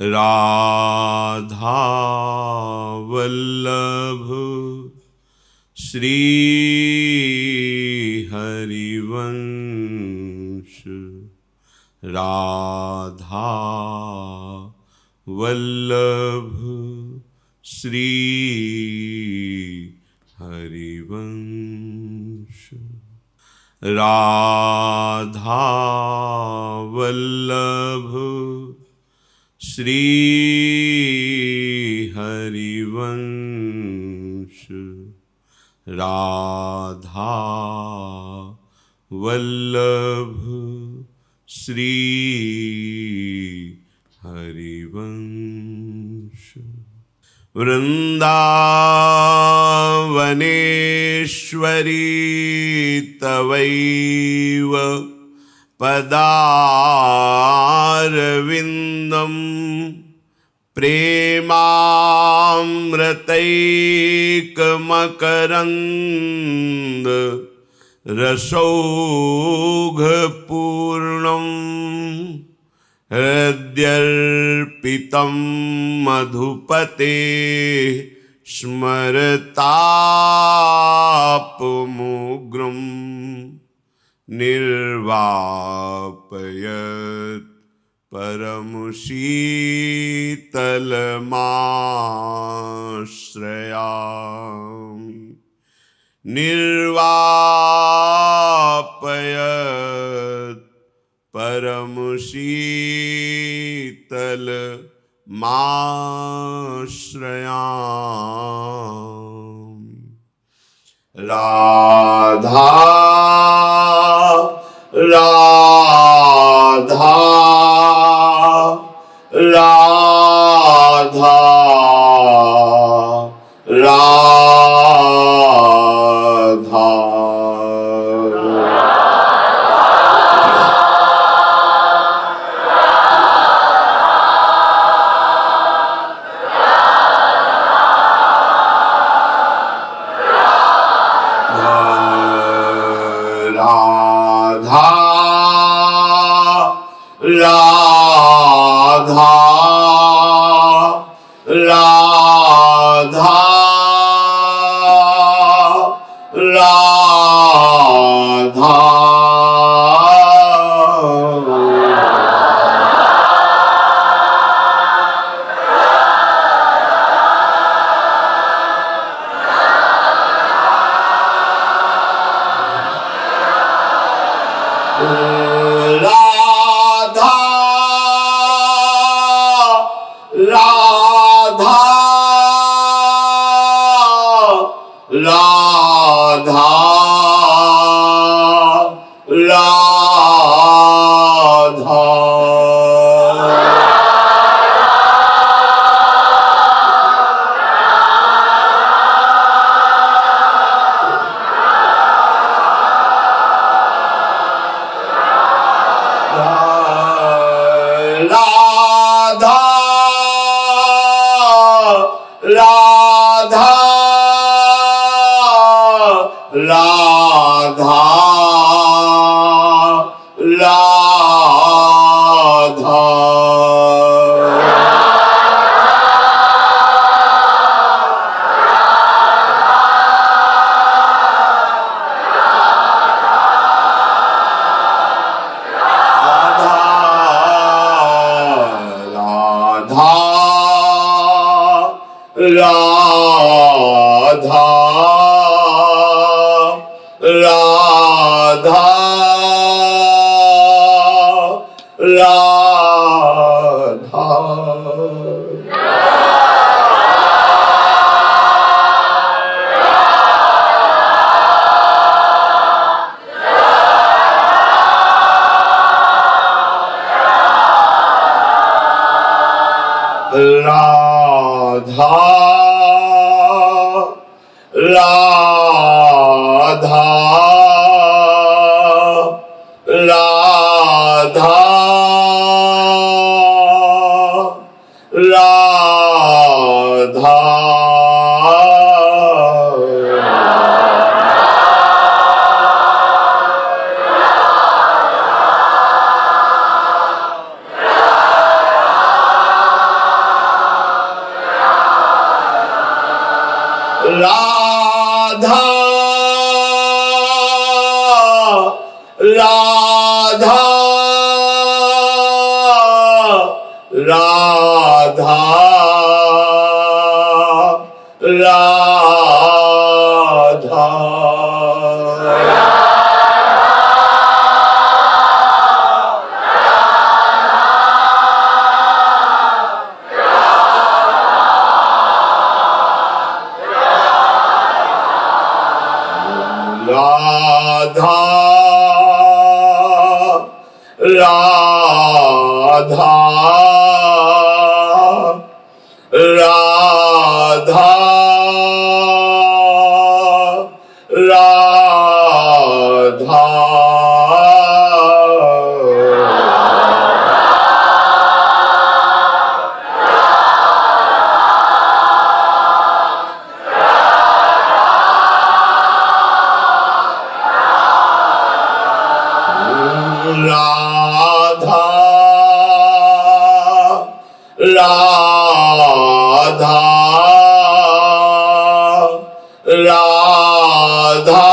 राधा वल्लभ श्री हरिवंश। राधा वल्लभ श्री हरिवंश। राधा वल्लभ श्री हरिवंश। राधा वल्लभ श्री हरिवंश। वृन्दावनेश्वरी तवैव पदारविन्दं प्रेमामृतैकमकरन्द रसौघपूर्णं हृद्यर्पितं मधुपते स्मरतापमुग्रं निर्वापयत् परमशीतलमाश्रयामि। निर्वापयत् परमशीतलमाश्रयामि। राधा राधा राधा राधा। राधा राधा राधा। राधा राधा राधा राधा राधा। राधा राधा राधा। राधा राधा राधा राधा। राधा राधा राधा राधा राधा राधा राधा राधा राधा राधा राधा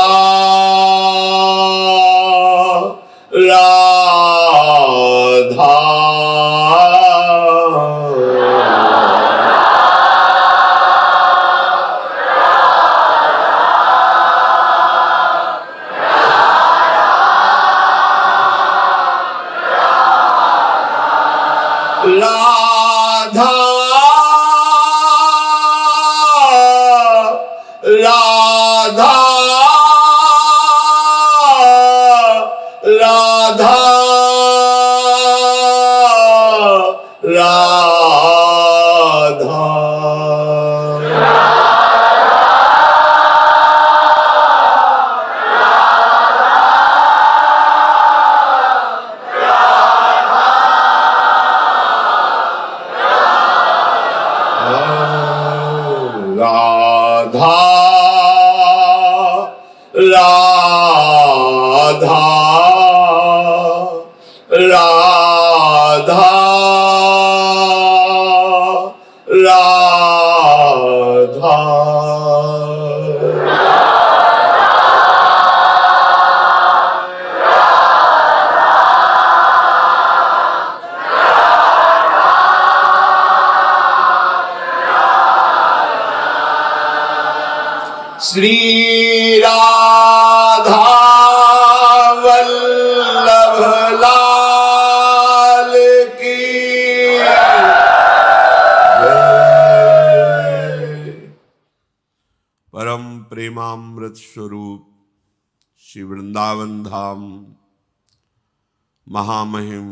राधा राधा राधा राधा राधा राधा राधा श्री राधा वल्लभ लाल की जय। परम प्रेमामृत स्वरूप श्री वृंदावन धाम महामहिम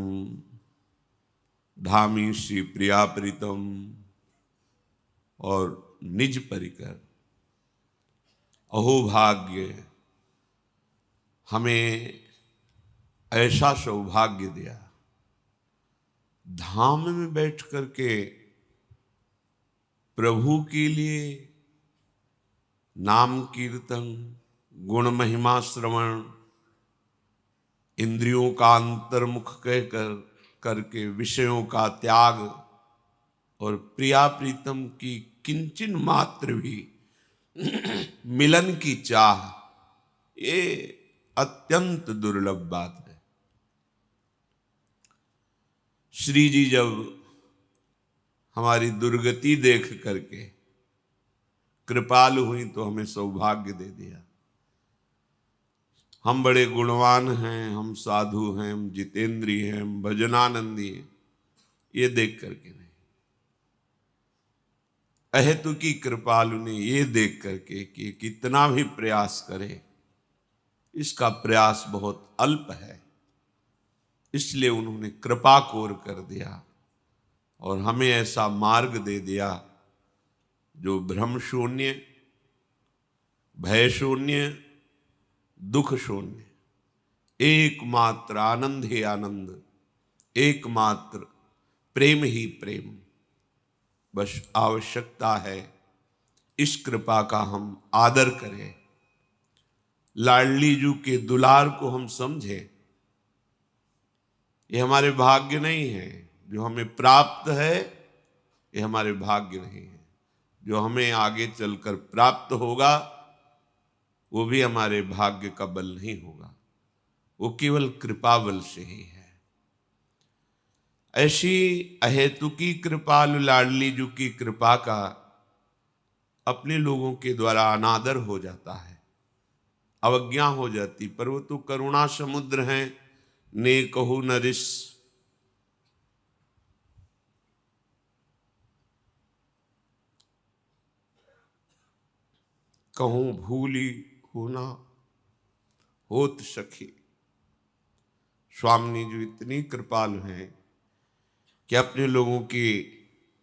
धामी श्री प्रिया प्रीतम और निज परिकर अहोभाग्य हमें ऐसा सौभाग्य दिया धाम में बैठ करके प्रभु के लिए नाम कीर्तन गुण महिमा श्रवण इंद्रियों का अंतर्मुख कहकर करके विषयों का त्याग और प्रिया प्रीतम की किंचन मात्र भी मिलन की चाह, ये अत्यंत दुर्लभ बात है। श्री जी जब हमारी दुर्गति देख करके कृपालु हुई तो हमें सौभाग्य दे दिया। हम बड़े गुणवान हैं, हम साधु हैं, हम जितेंद्रिय हैं, हम भजनानंदी हैं, ये देख करके नहीं, अहेतु की कृपालु ने ये देख करके कि कितना भी प्रयास करे इसका प्रयास बहुत अल्प है, इसलिए उन्होंने कृपा कोर कर दिया और हमें ऐसा मार्ग दे दिया जो भ्रम शून्य, भय शून्य, दुख शून्य, एकमात्र आनंद ही आनंद, एकमात्र प्रेम ही प्रेम। बस आवश्यकता है इस कृपा का हम आदर करें, लाडली जू के दुलार को हम समझें। ये हमारे भाग्य नहीं है, जो हमें प्राप्त है ये हमारे भाग्य नहीं है। जो हमें आगे चलकर प्राप्त होगा वो भी हमारे भाग्य का बल नहीं होगा, वो केवल कृपा बल से ही है। ऐसी अहेतुकी कृपालु लाडली जू की कृपा का अपने लोगों के द्वारा अनादर हो जाता है, अवज्ञा हो जाती, पर वो तो करुणा समुद्र हैं, ने कहू नरिस। कहूं भूली होना होत सखी। स्वामी जी इतनी कृपालु हैं कि अपने लोगों की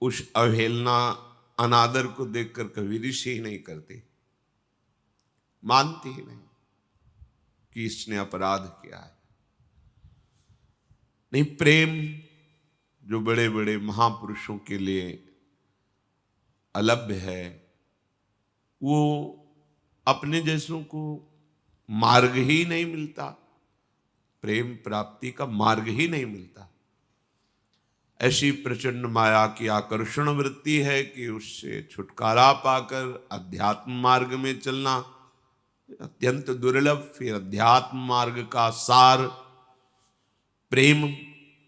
उस अवहेलना अनादर को देखकर कभी ऋषि ही नहीं करते, मानते ही नहीं कि इसने अपराध किया है। नहीं, प्रेम जो बड़े बड़े महापुरुषों के लिए अलभ्य है, वो अपने जैसों को मार्ग ही नहीं मिलता, प्रेम प्राप्ति का मार्ग ही नहीं मिलता। ऐसी प्रचंड माया की आकर्षण वृत्ति है कि उससे छुटकारा पाकर अध्यात्म मार्ग में चलना अत्यंत दुर्लभ। फिर अध्यात्म मार्ग का सार प्रेम,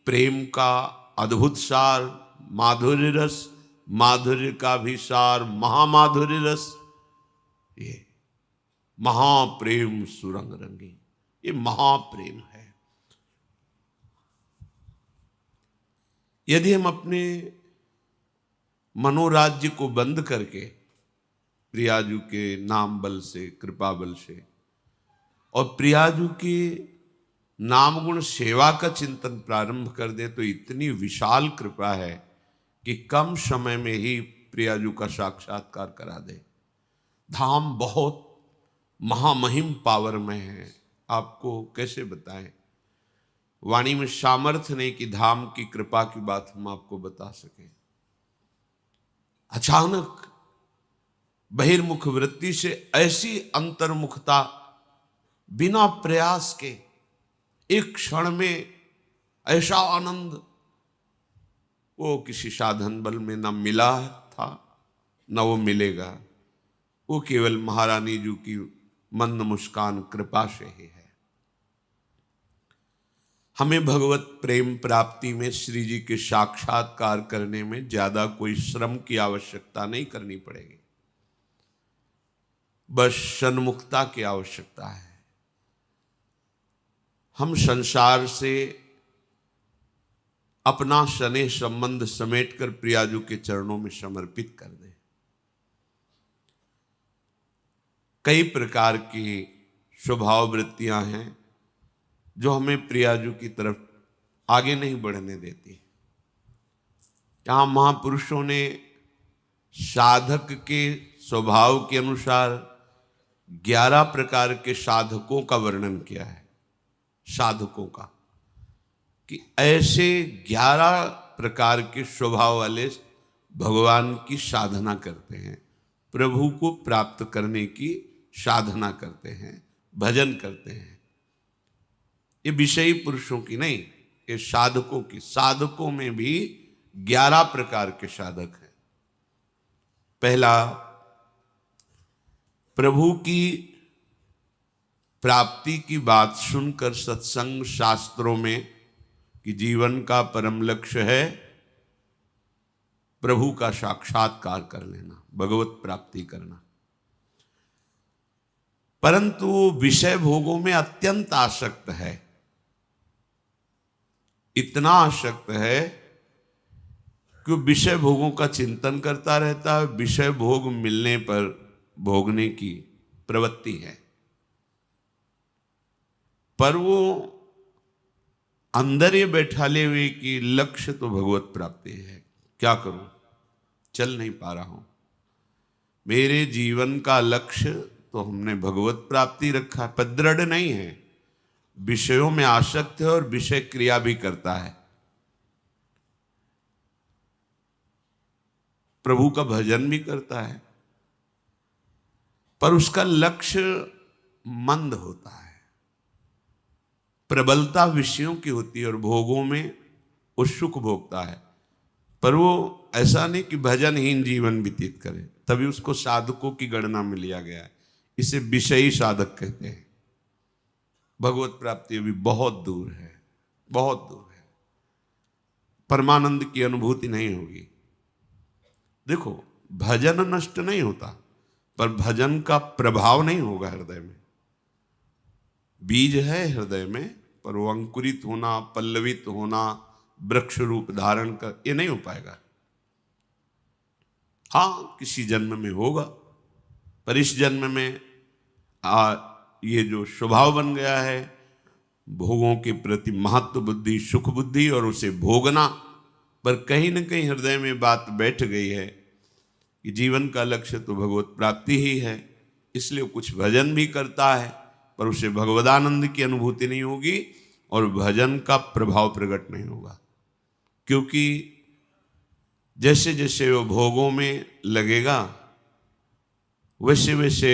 प्रेम का अद्भुत सार माधुर्य रस, माधुर्य का भी सार महामाधुर्य रस, ये महाप्रेम सुरंग रंगी, ये महाप्रेम है। यदि हम अपने मनोराज्य को बंद करके प्रियाजू के नाम बल से, कृपा बल से और प्रियाजू के नाम गुण सेवा का चिंतन प्रारंभ कर दे तो इतनी विशाल कृपा है कि कम समय में ही प्रियाजू का साक्षात्कार करा दे। धाम बहुत महामहिम पावर में है, आपको कैसे बताएं, वाणी में सामर्थ्य नहीं कि धाम की कृपा की बात हम आपको बता सकें। अचानक बहिर्मुख वृत्ति से ऐसी अंतर्मुखता बिना प्रयास के एक क्षण में ऐसा आनंद वो किसी साधन बल में न मिला था न वो मिलेगा, वो केवल महारानी जी की मंद मुस्कान कृपा से ही है। हमें भगवत प्रेम प्राप्ति में श्री जी के साक्षात्कार करने में ज्यादा कोई श्रम की आवश्यकता नहीं करनी पड़ेगी, बस सन्मुखता की आवश्यकता है। हम संसार से अपना स्नेह संबंध समेटकर प्रियाजू के चरणों में समर्पित कर दें। कई प्रकार की स्वभाव वृत्तियां हैं जो हमें प्रियाजू की तरफ आगे नहीं बढ़ने देती। जहां महापुरुषों ने साधक के स्वभाव के अनुसार 11 प्रकार के साधकों का वर्णन किया है, साधकों का, कि ऐसे 11 प्रकार के स्वभाव वाले भगवान की साधना करते हैं, प्रभु को प्राप्त करने की साधना करते हैं, भजन करते हैं। ये विषयी पुरुषों की नहीं, ये साधकों की। साधकों में भी 11 प्रकार के साधक हैं। पहला, प्रभु की प्राप्ति की बात सुनकर सत्संग शास्त्रों में कि जीवन का परम लक्ष्य है प्रभु का साक्षात्कार कर लेना, भगवत प्राप्ति करना, परंतु विषय भोगों में अत्यंत आसक्त है। इतना आसक्त है कि विषय भोगों का चिंतन करता रहता है, विषय भोग मिलने पर भोगने की प्रवृत्ति है, पर वो अंदर ये बैठाले हुए कि लक्ष्य तो भगवत प्राप्ति है, क्या करूं, चल नहीं पा रहा हूं, मेरे जीवन का लक्ष्य तो हमने भगवत प्राप्ति रखा है, पर दृढ़ नहीं है, विषयों में आसक्त है और विषय क्रिया भी करता है, प्रभु का भजन भी करता है, पर उसका लक्ष्य मंद होता है, प्रबलता विषयों की होती है और भोगों में उत्सुक भोगता है, पर वो ऐसा नहीं कि भजनहीन जीवन व्यतीत करे, तभी उसको साधकों की गणना में लिया गया है। इसे विषयी साधक कहते हैं। भगवत प्राप्ति अभी बहुत दूर है, बहुत दूर है। परमानंद की अनुभूति नहीं होगी। देखो, भजन नष्ट नहीं होता, पर भजन का प्रभाव नहीं होगा हृदय में। बीज है हृदय में, पर वो अंकुरित होना, पल्लवित होना, वृक्ष रूप धारण कर, ये नहीं हो पाएगा। हाँ, किसी जन्म में होगा, पर इस जन्म में ये जो स्वभाव बन गया है भोगों के प्रति महत्व बुद्धि, सुख बुद्धि और उसे भोगना, पर कहीं न कहीं हृदय में बात बैठ गई है कि जीवन का लक्ष्य तो भगवत प्राप्ति ही है। इसलिए वो कुछ भजन भी करता है, पर उसे भगवदानंद की अनुभूति नहीं होगी और भजन का प्रभाव प्रकट नहीं होगा। क्योंकि जैसे जैसे वो भोगों में लगेगा, वैसे वैसे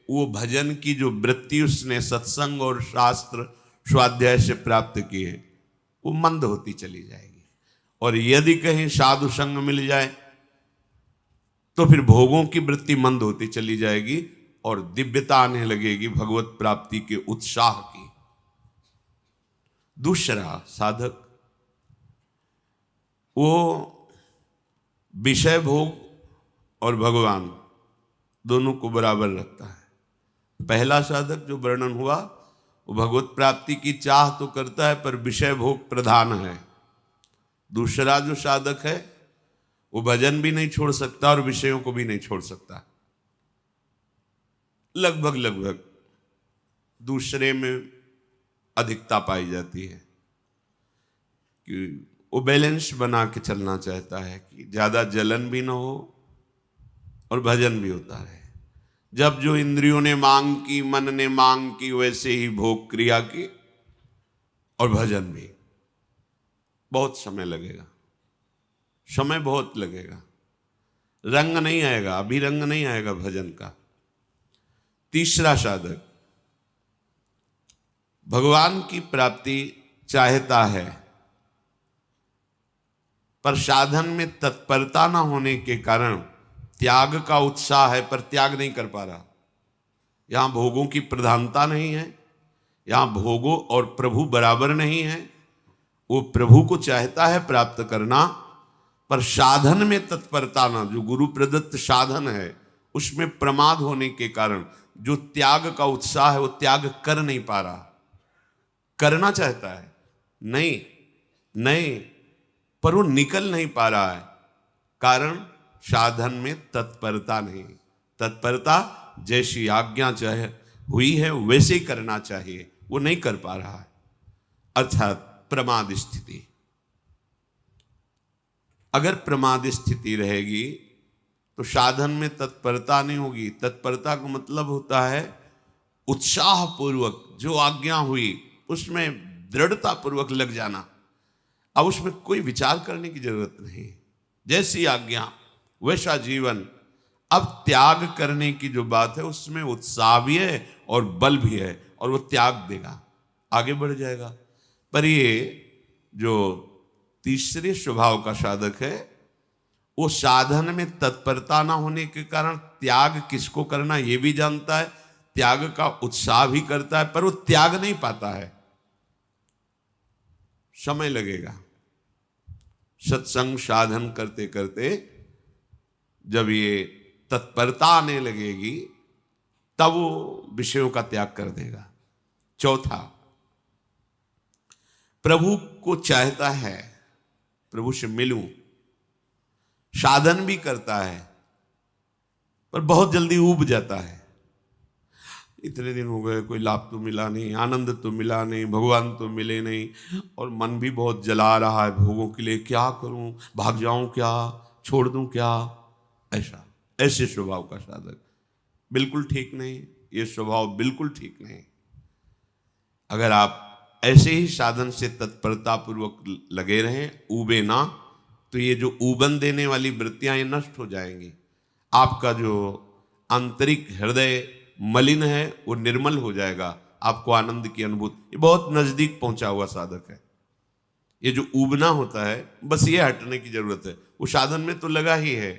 वो भजन की जो वृत्ति उसने सत्संग और शास्त्र स्वाध्याय से प्राप्त की है, वो मंद होती चली जाएगी। और यदि कहीं साधु संग मिल जाए तो फिर भोगों की वृत्ति मंद होती चली जाएगी और दिव्यता आने लगेगी भगवत प्राप्ति के उत्साह की। दूसरा साधक वो विषय भोग और भगवान दोनों को बराबर रखता है। पहला साधक जो वर्णन हुआ वो भगवत प्राप्ति की चाह तो करता है, पर विषय भोग प्रधान है। दूसरा जो साधक है वो भजन भी नहीं छोड़ सकता और विषयों को भी नहीं छोड़ सकता। लगभग दूसरे में अधिकता पाई जाती है कि वो बैलेंस बना के चलना चाहता है कि ज्यादा जलन भी ना हो और भजन भी होता रहे। जब जो इंद्रियों ने मांग की, मन ने मांग की, वैसे ही भोग क्रिया की और भजन भी। बहुत समय लगेगा, समय बहुत लगेगा, रंग नहीं आएगा, अभी रंग नहीं आएगा भजन का। तीसरा साधक भगवान की प्राप्ति चाहता है, पर साधन में तत्परता न होने के कारण त्याग का उत्साह है, पर त्याग नहीं कर पा रहा। यहां भोगों की प्रधानता नहीं है, यहां भोगों और प्रभु बराबर नहीं है। वो प्रभु को चाहता है प्राप्त करना, पर साधन में तत्परता ना, जो गुरु प्रदत्त साधन है उसमें प्रमाद होने के कारण जो त्याग का उत्साह है वो त्याग कर नहीं पा रहा। करना चाहता है, नहीं, पर वो निकल नहीं पा रहा है। कारण साधन में तत्परता नहीं। तत्परता जैसी आज्ञा चाहे हुई है वैसे ही करना चाहिए, वो नहीं कर पा रहा है, अर्थात प्रमाद स्थिति। अगर प्रमाद स्थिति रहेगी तो साधन में तत्परता नहीं होगी। तत्परता का मतलब होता है उत्साह पूर्वक जो आज्ञा हुई उसमें दृढ़ता पूर्वक लग जाना। अब उसमें कोई विचार करने की जरूरत नहीं, जैसी आज्ञा वैसा जीवन। अब त्याग करने की जो बात है उसमें उत्साह भी है और बल भी है, और वो त्याग देगा, आगे बढ़ जाएगा। पर ये जो तीसरे स्वभाव का साधक है वो साधन में तत्परता ना होने के कारण त्याग किसको करना ये भी जानता है, त्याग का उत्साह भी करता है, पर वो त्याग नहीं पाता है। समय लगेगा। सत्संग साधन करते करते जब ये तत्परता आने लगेगी तब वो विषयों का त्याग कर देगा। चौथा, प्रभु को चाहता है, प्रभु से मिलूं, साधन भी करता है, पर बहुत जल्दी ऊब जाता है। इतने दिन हो गए, कोई लाभ तो मिला नहीं, आनंद तो मिला नहीं, भगवान तो मिले नहीं, और मन भी बहुत जला रहा है भोगों के लिए। क्या करूं, भाग जाऊं क्या, छोड़ दूं क्या? ऐसे स्वभाव का साधक बिल्कुल ठीक नहीं। ये स्वभाव बिल्कुल ठीक नहीं। अगर आप ऐसे ही साधन से तत्परता पूर्वक लगे रहें, ऊबे ना, तो ये जो ऊबन देने वाली वृत्तियां ये नष्ट हो जाएंगी। आपका जो आंतरिक हृदय मलिन है वो निर्मल हो जाएगा, आपको आनंद की अनुभूति। ये बहुत नजदीक पहुंचा हुआ साधक है, ये जो ऊबना होता है, बस ये हटने की जरूरत है। वो साधन में तो लगा ही है,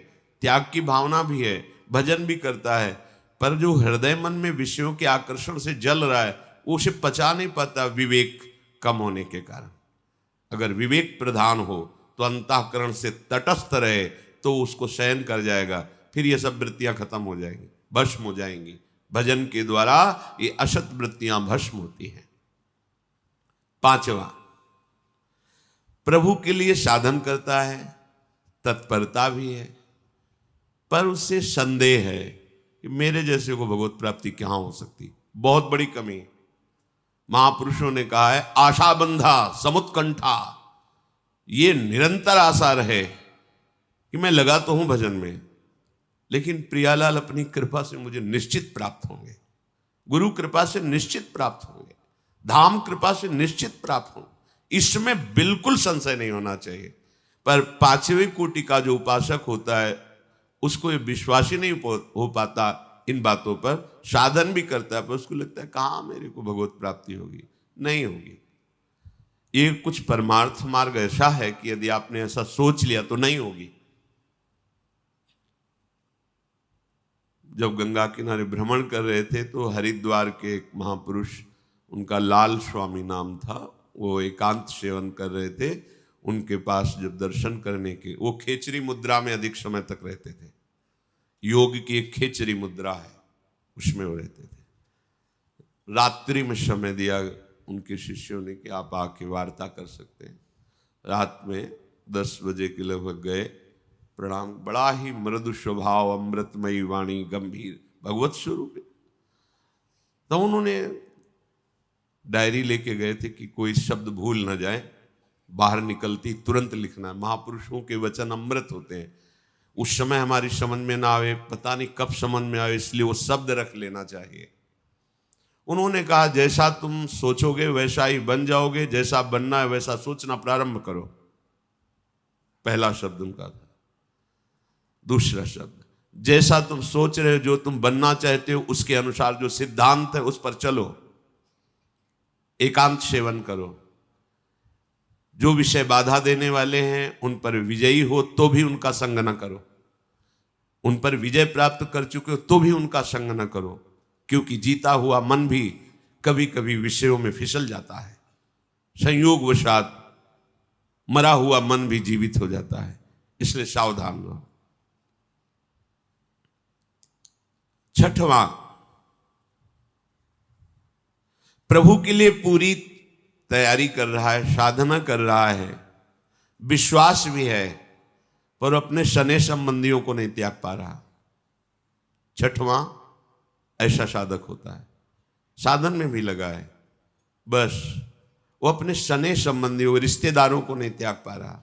त्याग की भावना भी है, भजन भी करता है, पर जो हृदय मन में विषयों के आकर्षण से जल रहा है, वो उसे पचा नहीं पाता विवेक कम होने के कारण। अगर विवेक प्रधान हो तो अंतःकरण से तटस्थ रहे तो उसको शयन कर जाएगा, फिर ये सब वृत्तियां खत्म हो जाएंगी, भस्म हो जाएंगी। भजन के द्वारा ये असत वृत्तियां भस्म होती हैं। पांचवा, प्रभु के लिए साधन करता है, तत्परता भी है, पर उससे संदेह है कि मेरे जैसे को भगवत प्राप्ति कहां हो सकती, बहुत बड़ी कमी। महापुरुषों ने कहा है, आशा बंधा समुत्कंठा, ये निरंतर आशा रहे कि मैं लगा तो हूं भजन में, लेकिन प्रियालाल अपनी कृपा से मुझे निश्चित प्राप्त होंगे, गुरु कृपा से निश्चित प्राप्त होंगे, धाम कृपा से निश्चित प्राप्त होंगे, इसमें बिल्कुल संशय नहीं होना चाहिए। पर पांचवी कोटि का जो उपासक होता है उसको ये विश्वास ही नहीं हो पाता इन बातों पर, साधन भी करता है पर उसको लगता है कहां मेरे को भगवत प्राप्ति होगी, नहीं होगी। ये कुछ परमार्थ मार्ग ऐसा है कि यदि आपने ऐसा सोच लिया तो नहीं होगी। जब गंगा किनारे भ्रमण कर रहे थे तो हरिद्वार के एक महापुरुष, उनका लाल स्वामी नाम था, वो एकांत सेवन कर रहे थे। उनके पास जब दर्शन करने के, वो खेचरी मुद्रा में अधिक समय तक रहते थे, योग की एक खेचरी मुद्रा है, उसमें वो रहते थे। रात्रि में समय दिया उनके शिष्यों ने कि आप आके वार्ता कर सकते हैं। रात में 10 बजे के लगभग गए, प्रणाम, बड़ा ही मृदु स्वभाव, अमृतमयी वाणी, गंभीर भगवत स्वरूप। तो उन्होंने डायरी लेके गए थे कि कोई शब्द भूल ना जाए, बाहर निकलती तुरंत लिखना है। महापुरुषों के वचन अमृत होते हैं, उस समय हमारी समझ में ना आवे, पता नहीं कब समझ में आवे, इसलिए वो शब्द रख लेना चाहिए। उन्होंने कहा, जैसा तुम सोचोगे वैसा ही बन जाओगे, जैसा बनना है वैसा सोचना प्रारंभ करो। पहला शब्द उनका था। दूसरा शब्द, जैसा तुम सोच रहे हो, जो तुम बनना चाहते हो, उसके अनुसार जो सिद्धांत है उस पर चलो, एकांत सेवन करो। जो विषय बाधा देने वाले हैं उन पर विजयी हो तो भी उनका संग न करो, उन पर विजय प्राप्त कर चुके हो तो भी उनका संग न करो, क्योंकि जीता हुआ मन भी कभी कभी विषयों में फिसल जाता है, संयोगवशात मरा हुआ मन भी जीवित हो जाता है, इसलिए सावधान रहो। छठवां, प्रभु के लिए पूरी तैयारी कर रहा है, साधना कर रहा है, विश्वास भी है, पर अपने शने संबंधियों को नहीं त्याग पा रहा। छठवां, ऐसा साधक होता है, साधन में भी लगा है, बस वो अपने शने संबंधियों, रिश्तेदारों को नहीं त्याग पा रहा।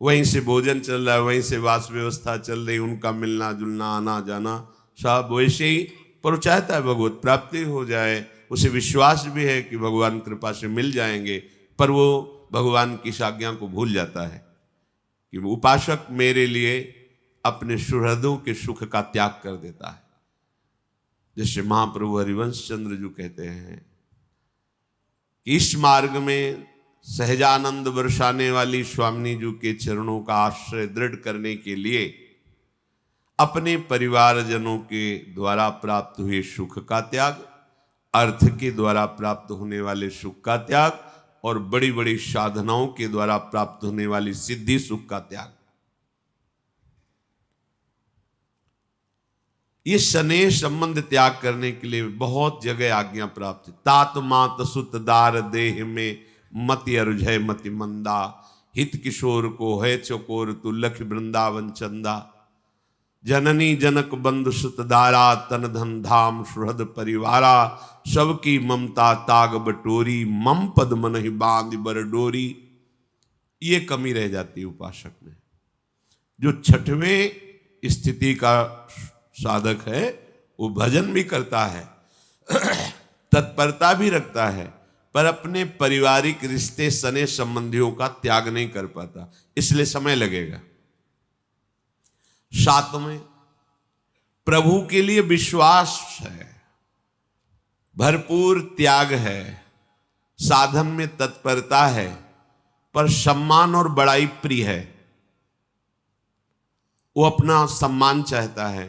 वहीं से भोजन चल रहा है, वहीं से वास व्यवस्था चल रही, उनका मिलना जुलना, आना जाना सब वैसे ही, पर वो चाहता है भगवत प्राप्ति हो जाए, उसे विश्वास भी है कि भगवान कृपा से मिल जाएंगे, पर वो भगवान की आज्ञा को भूल जाता है कि उपासक मेरे लिए अपने सुहृदों के सुख का त्याग कर देता है। जैसे महाप्रभु हरिवंश चंद्र जी कहते हैं कि इस मार्ग में सहजानंद बरसाने वाली स्वामी जी के चरणों का आश्रय दृढ़ करने के लिए अपने परिवारजनों के द्वारा प्राप्त हुए सुख का त्याग, अर्थ के द्वारा प्राप्त होने वाले सुख का त्याग और बड़ी बड़ी साधनाओं के द्वारा प्राप्त होने वाली सिद्धि सुख का त्याग, ये स्नेह संबंध त्याग करने के लिए बहुत जगह आज्ञा प्राप्त है। तात मात सुत दार देह में मति अरुझय मति मंदा, हित किशोर को है चकोर तु लख वृंदावन चंदा, जननी जनक बंधु सुत दारा तन धन धाम सुहृद परिवारा, सबकी ममता ताग बटोरी मम पद मन ही बांध बर डोरी। ये कमी रह जाती है उपासक में। जो छठवें स्थिति का साधक है वो भजन भी करता है, तत्परता भी रखता है, पर अपने पारिवारिक रिश्ते सने संबंधियों का त्याग नहीं कर पाता, इसलिए समय लगेगा। सातवें, प्रभु के लिए विश्वास है, भरपूर त्याग है, साधन में तत्परता है, पर सम्मान और बड़ाई प्रिय है। वो अपना सम्मान चाहता है,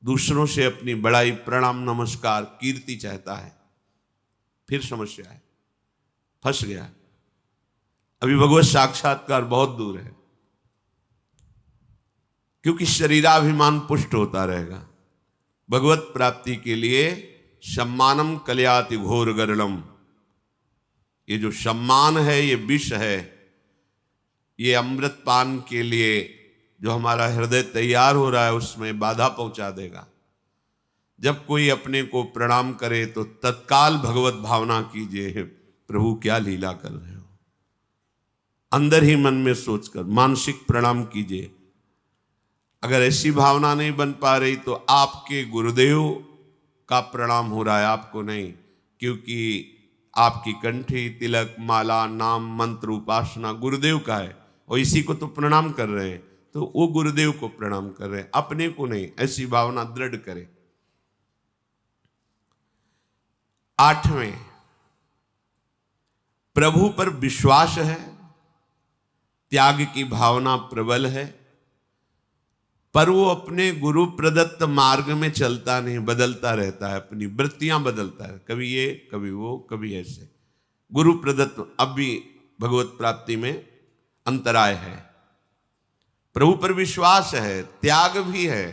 दूसरों से अपनी बड़ाई, प्रणाम, नमस्कार, कीर्ति चाहता है। फिर समस्या है, फंस गया। अभी भगवत साक्षात्कार बहुत दूर है, क्योंकि शरीराभिमान पुष्ट होता रहेगा। भगवत प्राप्ति के लिए सम्मानम कल्याति घोर गरलम, ये जो सम्मान है ये विष है, ये अमृत पान के लिए जो हमारा हृदय तैयार हो रहा है उसमें बाधा पहुंचा देगा। जब कोई अपने को प्रणाम करे तो तत्काल भगवत भावना कीजिए, प्रभु क्या लीला कर रहे हो, अंदर ही मन में सोचकर मानसिक प्रणाम कीजिए। अगर ऐसी भावना नहीं बन पा रही तो आपके गुरुदेव का प्रणाम हो रहा है, आपको नहीं, क्योंकि आपकी कंठी, तिलक, माला, नाम, मंत्र, उपासना गुरुदेव का है और इसी को तो प्रणाम कर रहे हैं, तो वो गुरुदेव को प्रणाम कर रहे हैं, अपने को नहीं। ऐसी भावना दृढ़ करें। 8वें, प्रभु पर विश्वास है, त्याग की भावना प्रबल है, पर वो अपने गुरु प्रदत्त मार्ग में चलता नहीं, बदलता रहता है, अपनी वृत्तियां बदलता है, कभी ये, कभी वो, कभी ऐसे। गुरु प्रदत्त, अब भी भगवत प्राप्ति में अंतराय है। प्रभु पर विश्वास है, त्याग भी है,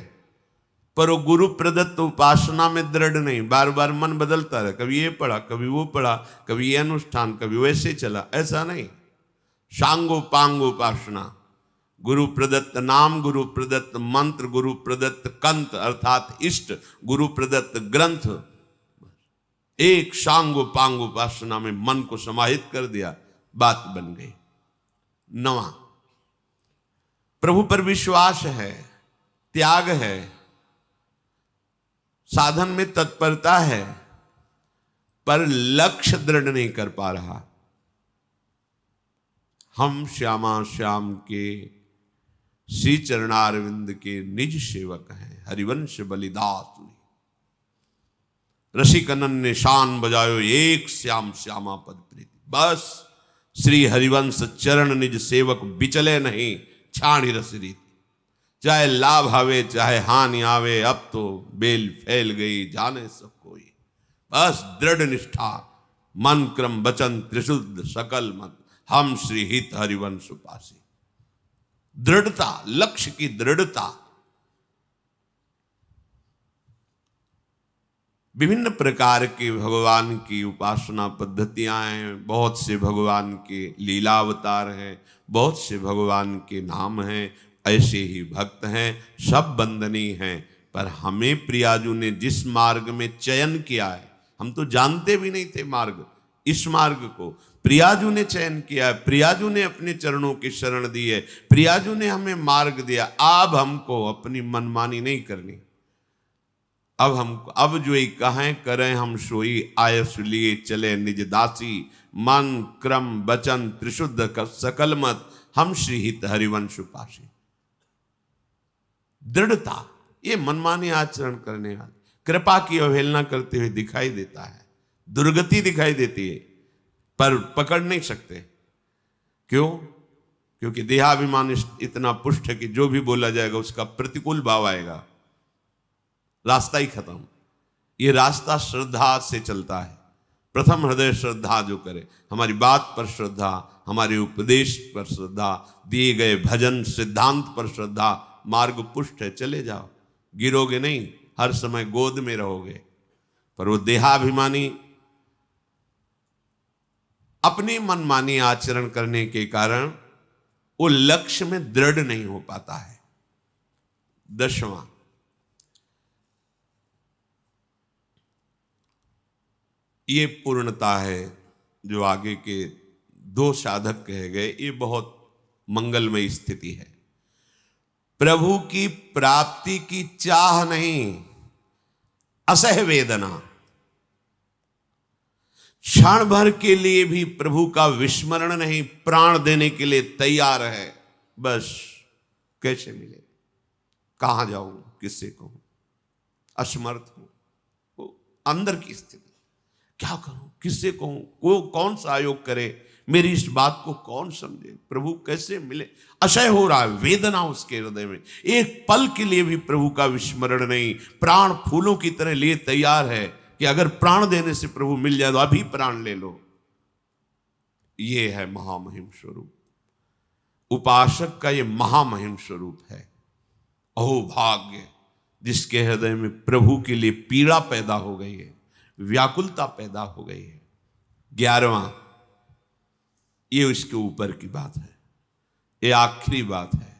पर वो गुरु प्रदत्त उपासना में दृढ़ नहीं, बार बार मन बदलता रहे, कभी ये पढ़ा, कभी वो पढ़ा, कभी ये अनुष्ठान, कभी वैसे चला, ऐसा नहीं। सांगो पांगो उपासना, गुरु प्रदत्त नाम, गुरु प्रदत्त मंत्र, गुरु प्रदत्त कंत अर्थात इष्ट, गुरु प्रदत्त ग्रंथ, एक सांगो पांगो उपासना में मन को समाहित कर दिया, बात बन गई। 9वां, प्रभु पर विश्वास है, त्याग है, साधन में तत्परता है, पर लक्ष्य दृढ़ नहीं कर पा रहा। हम श्यामा श्याम के श्री चरणारविंद के निज सेवक हैं, हरिवंश बलिदास रसिक अनन्य शान बजायो, एक श्याम श्यामा पद प्रीति। बस श्री हरिवंश चरण निज सेवक बिचले नहीं, छाणी रस रीति। चाहे लाभ आवे चाहे हानि आवे, अब तो बेल फैल गई जाने सब कोई। बस दृढ़ निष्ठा, मन क्रम वचन त्रिशुद्ध सकल मत, हम श्री हित हरिवंश उपासी। दृढ़ता, लक्ष्य की दृढ़ता। विभिन्न प्रकार के भगवान की उपासना पद्धतियां हैं, बहुत से भगवान के लीला अवतार हैं, बहुत से भगवान के नाम हैं, ऐसे ही भक्त हैं, सब वंदनीय हैं। पर हमें प्रियाजू ने जिस मार्ग में चयन किया है, हम तो जानते भी नहीं थे मार्ग, इस मार्ग को प्रियाजू ने चयन किया है, प्रियाजू ने अपने चरणों की शरण दी है, प्रियाजू ने हमें मार्ग दिया। अब हमको अपनी मनमानी नहीं करनी। अब जो ही कहें करें हम सोई, आयस लिए चले निज दासी, मन क्रम वचन त्रिशुद्ध सकल मत, हम श्री हित हरिवंश उपासी। दृढ़ता, ये मनमानी आचरण करने वाले कृपा की अवहेलना करते हुए दिखाई देता है, दुर्गति दिखाई देती है, पर पकड़ नहीं सकते। क्यों? क्योंकि देहाभिमान इतना पुष्ट है कि जो भी बोला जाएगा उसका प्रतिकूल भाव आएगा, रास्ता ही खत्म। ये रास्ता श्रद्धा से चलता है। प्रथम हृदय श्रद्धा जो करे, हमारी बात पर श्रद्धा, हमारे उपदेश पर श्रद्धा, दिए गए भजन सिद्धांत पर श्रद्धा, मार्ग पुष्ट है, चले जाओ, गिरोगे नहीं, हर समय गोद में रहोगे। पर वो देहाभिमानी अपनी मनमानी आचरण करने के कारण वो लक्ष्य में दृढ़ नहीं हो पाता है। 10वां, ये पूर्णता है जो आगे के 2 साधक कहे गए, ये बहुत मंगलमय स्थिति है। प्रभु की प्राप्ति की चाह नहीं, असह वेदना, क्षण भर के लिए भी प्रभु का विस्मरण नहीं, प्राण देने के लिए तैयार है। बस कैसे मिले, कहां जाऊं, किससे कहूं, असमर्थ हूं, वो अंदर की स्थिति, क्या करूं, किससे कहूं, वो कौन सा आयोग करे, मेरी इस बात को कौन समझे, प्रभु कैसे मिले। अशय हो रहा है, वेदना उसके हृदय में, एक पल के लिए भी प्रभु का विस्मरण नहीं। प्राण फूलों की तरह लिए तैयार है कि अगर प्राण देने से प्रभु मिल जाए तो अभी प्राण ले लो। ये है महामहिम स्वरूप, उपासक का ये महामहिम स्वरूप है। अहो भाग्य जिसके हृदय में प्रभु के लिए पीड़ा पैदा हो गई है, व्याकुलता पैदा हो गई है। 11वां, ये उसके ऊपर की बात है, ये आखिरी बात है।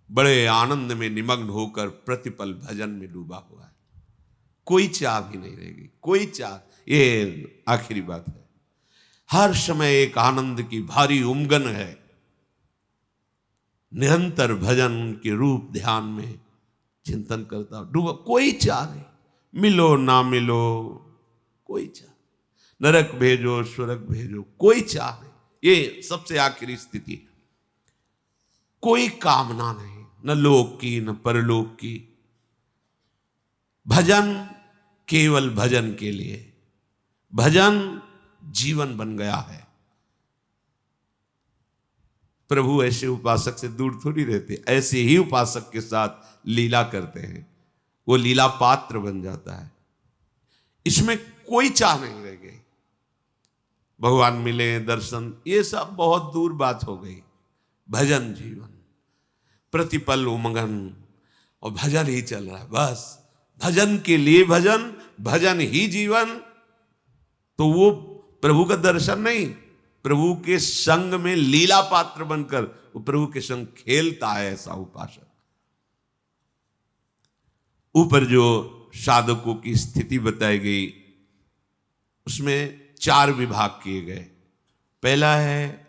बड़े आनंद में निमग्न होकर प्रतिपल भजन में डूबा हुआ है, कोई चाह भी नहीं रहेगी, कोई चाह। ये आखिरी बात है। हर समय एक आनंद की भारी उमगन है, निरंतर भजन उनके रूप ध्यान में चिंतन करता डूबा, कोई चाह नहीं, मिलो ना मिलो कोई चाह, नरक भेजो स्वर्ग भेजो कोई चाह नहीं। ये सबसे आखिरी स्थिति, कोई कामना नहीं, न लोक की न परलोक की। भजन केवल भजन के लिए, भजन जीवन बन गया है। प्रभु ऐसे उपासक से दूर थोड़ी रहते, ऐसे ही उपासक के साथ लीला करते हैं, वो लीला पात्र बन जाता है। इसमें कोई चाह नहीं रह गई, भगवान मिले दर्शन, ये सब बहुत दूर बात हो गई। भजन जीवन, प्रतिपल उमंगन, और भजन ही चल रहा है, बस भजन के लिए भजन, भजन ही जीवन। तो वो प्रभु का दर्शन नहीं, प्रभु के संग में लीला पात्र बनकर वो प्रभु के संग खेलता है, ऐसा उपासक। ऊपर जो साधकों की स्थिति बताई गई उसमें 4 विभाग किए गए। पहला है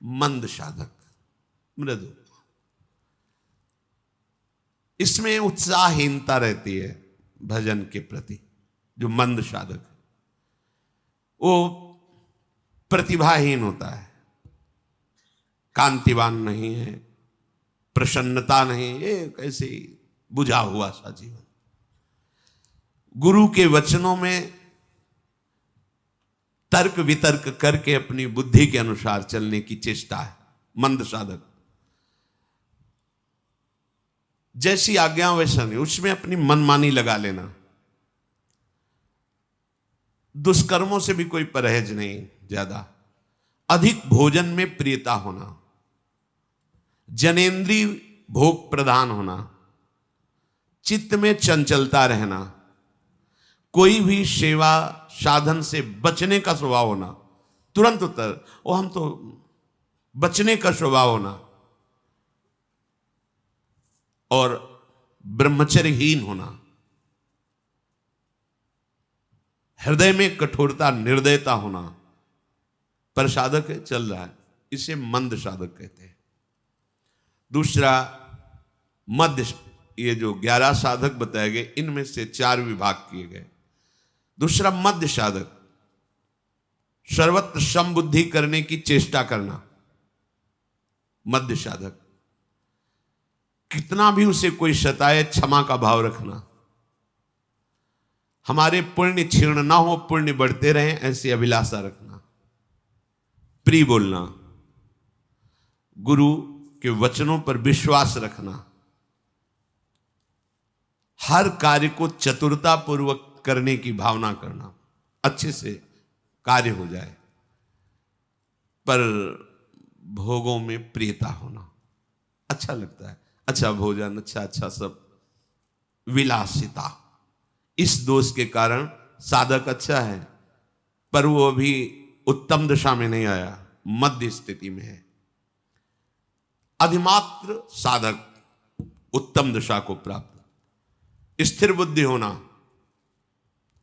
मंद साधक, मृदु, इसमें उत्साहहीनता रहती है भजन के प्रति। जो मंद साधक है वो प्रतिभाहीन होता है, कांतिवान नहीं है, प्रसन्नता नहीं, ये कैसे बुझा हुआ सा जीवन। गुरु के वचनों में तर्क वितर्क करके अपनी बुद्धि के अनुसार चलने की चेष्टा है मंद साधक। जैसी आज्ञा वैसा नहीं, उसमें अपनी मनमानी लगा लेना, दुष्कर्मों से भी कोई परहेज नहीं ज्यादा, अधिक भोजन में प्रियता होना, जनेंद्रीय भोग प्रधान होना, चित्त में चंचलता रहना, कोई भी सेवा साधन से बचने का स्वभाव होना, तुरंत उत्तर वो हम तो बचने का स्वभाव होना, और ब्रह्मचर्यहीन होना, हृदय में कठोरता निर्दयता होना। पर साधक है, चल रहा है, इसे मंद साधक कहते हैं। दूसरा मध्य, ये जो 11 साधक बताए गए इनमें से 4 विभाग किए गए। दूसरा मध्य साधक, सर्वत्र समबुद्धि करने की चेष्टा करना, मध्य साधक। कितना भी उसे कोई सताए क्षमा का भाव रखना, हमारे पुण्य क्षीण ना हो, पुण्य बढ़ते रहें, ऐसी अभिलाषा रखना, प्रिय बोलना, गुरु के वचनों पर विश्वास रखना, हर कार्य को चतुरता पूर्वक करने की भावना करना, अच्छे से कार्य हो जाए, पर भोगों में प्रियता होना, अच्छा लगता है, अच्छा भोजन, अच्छा सब, विलासिता। इस दोष के कारण साधक अच्छा है पर वो अभी उत्तम दशा में नहीं आया, मध्य स्थिति में है। अधिमात्र साधक उत्तम दशा को प्राप्त, स्थिर बुद्धि होना,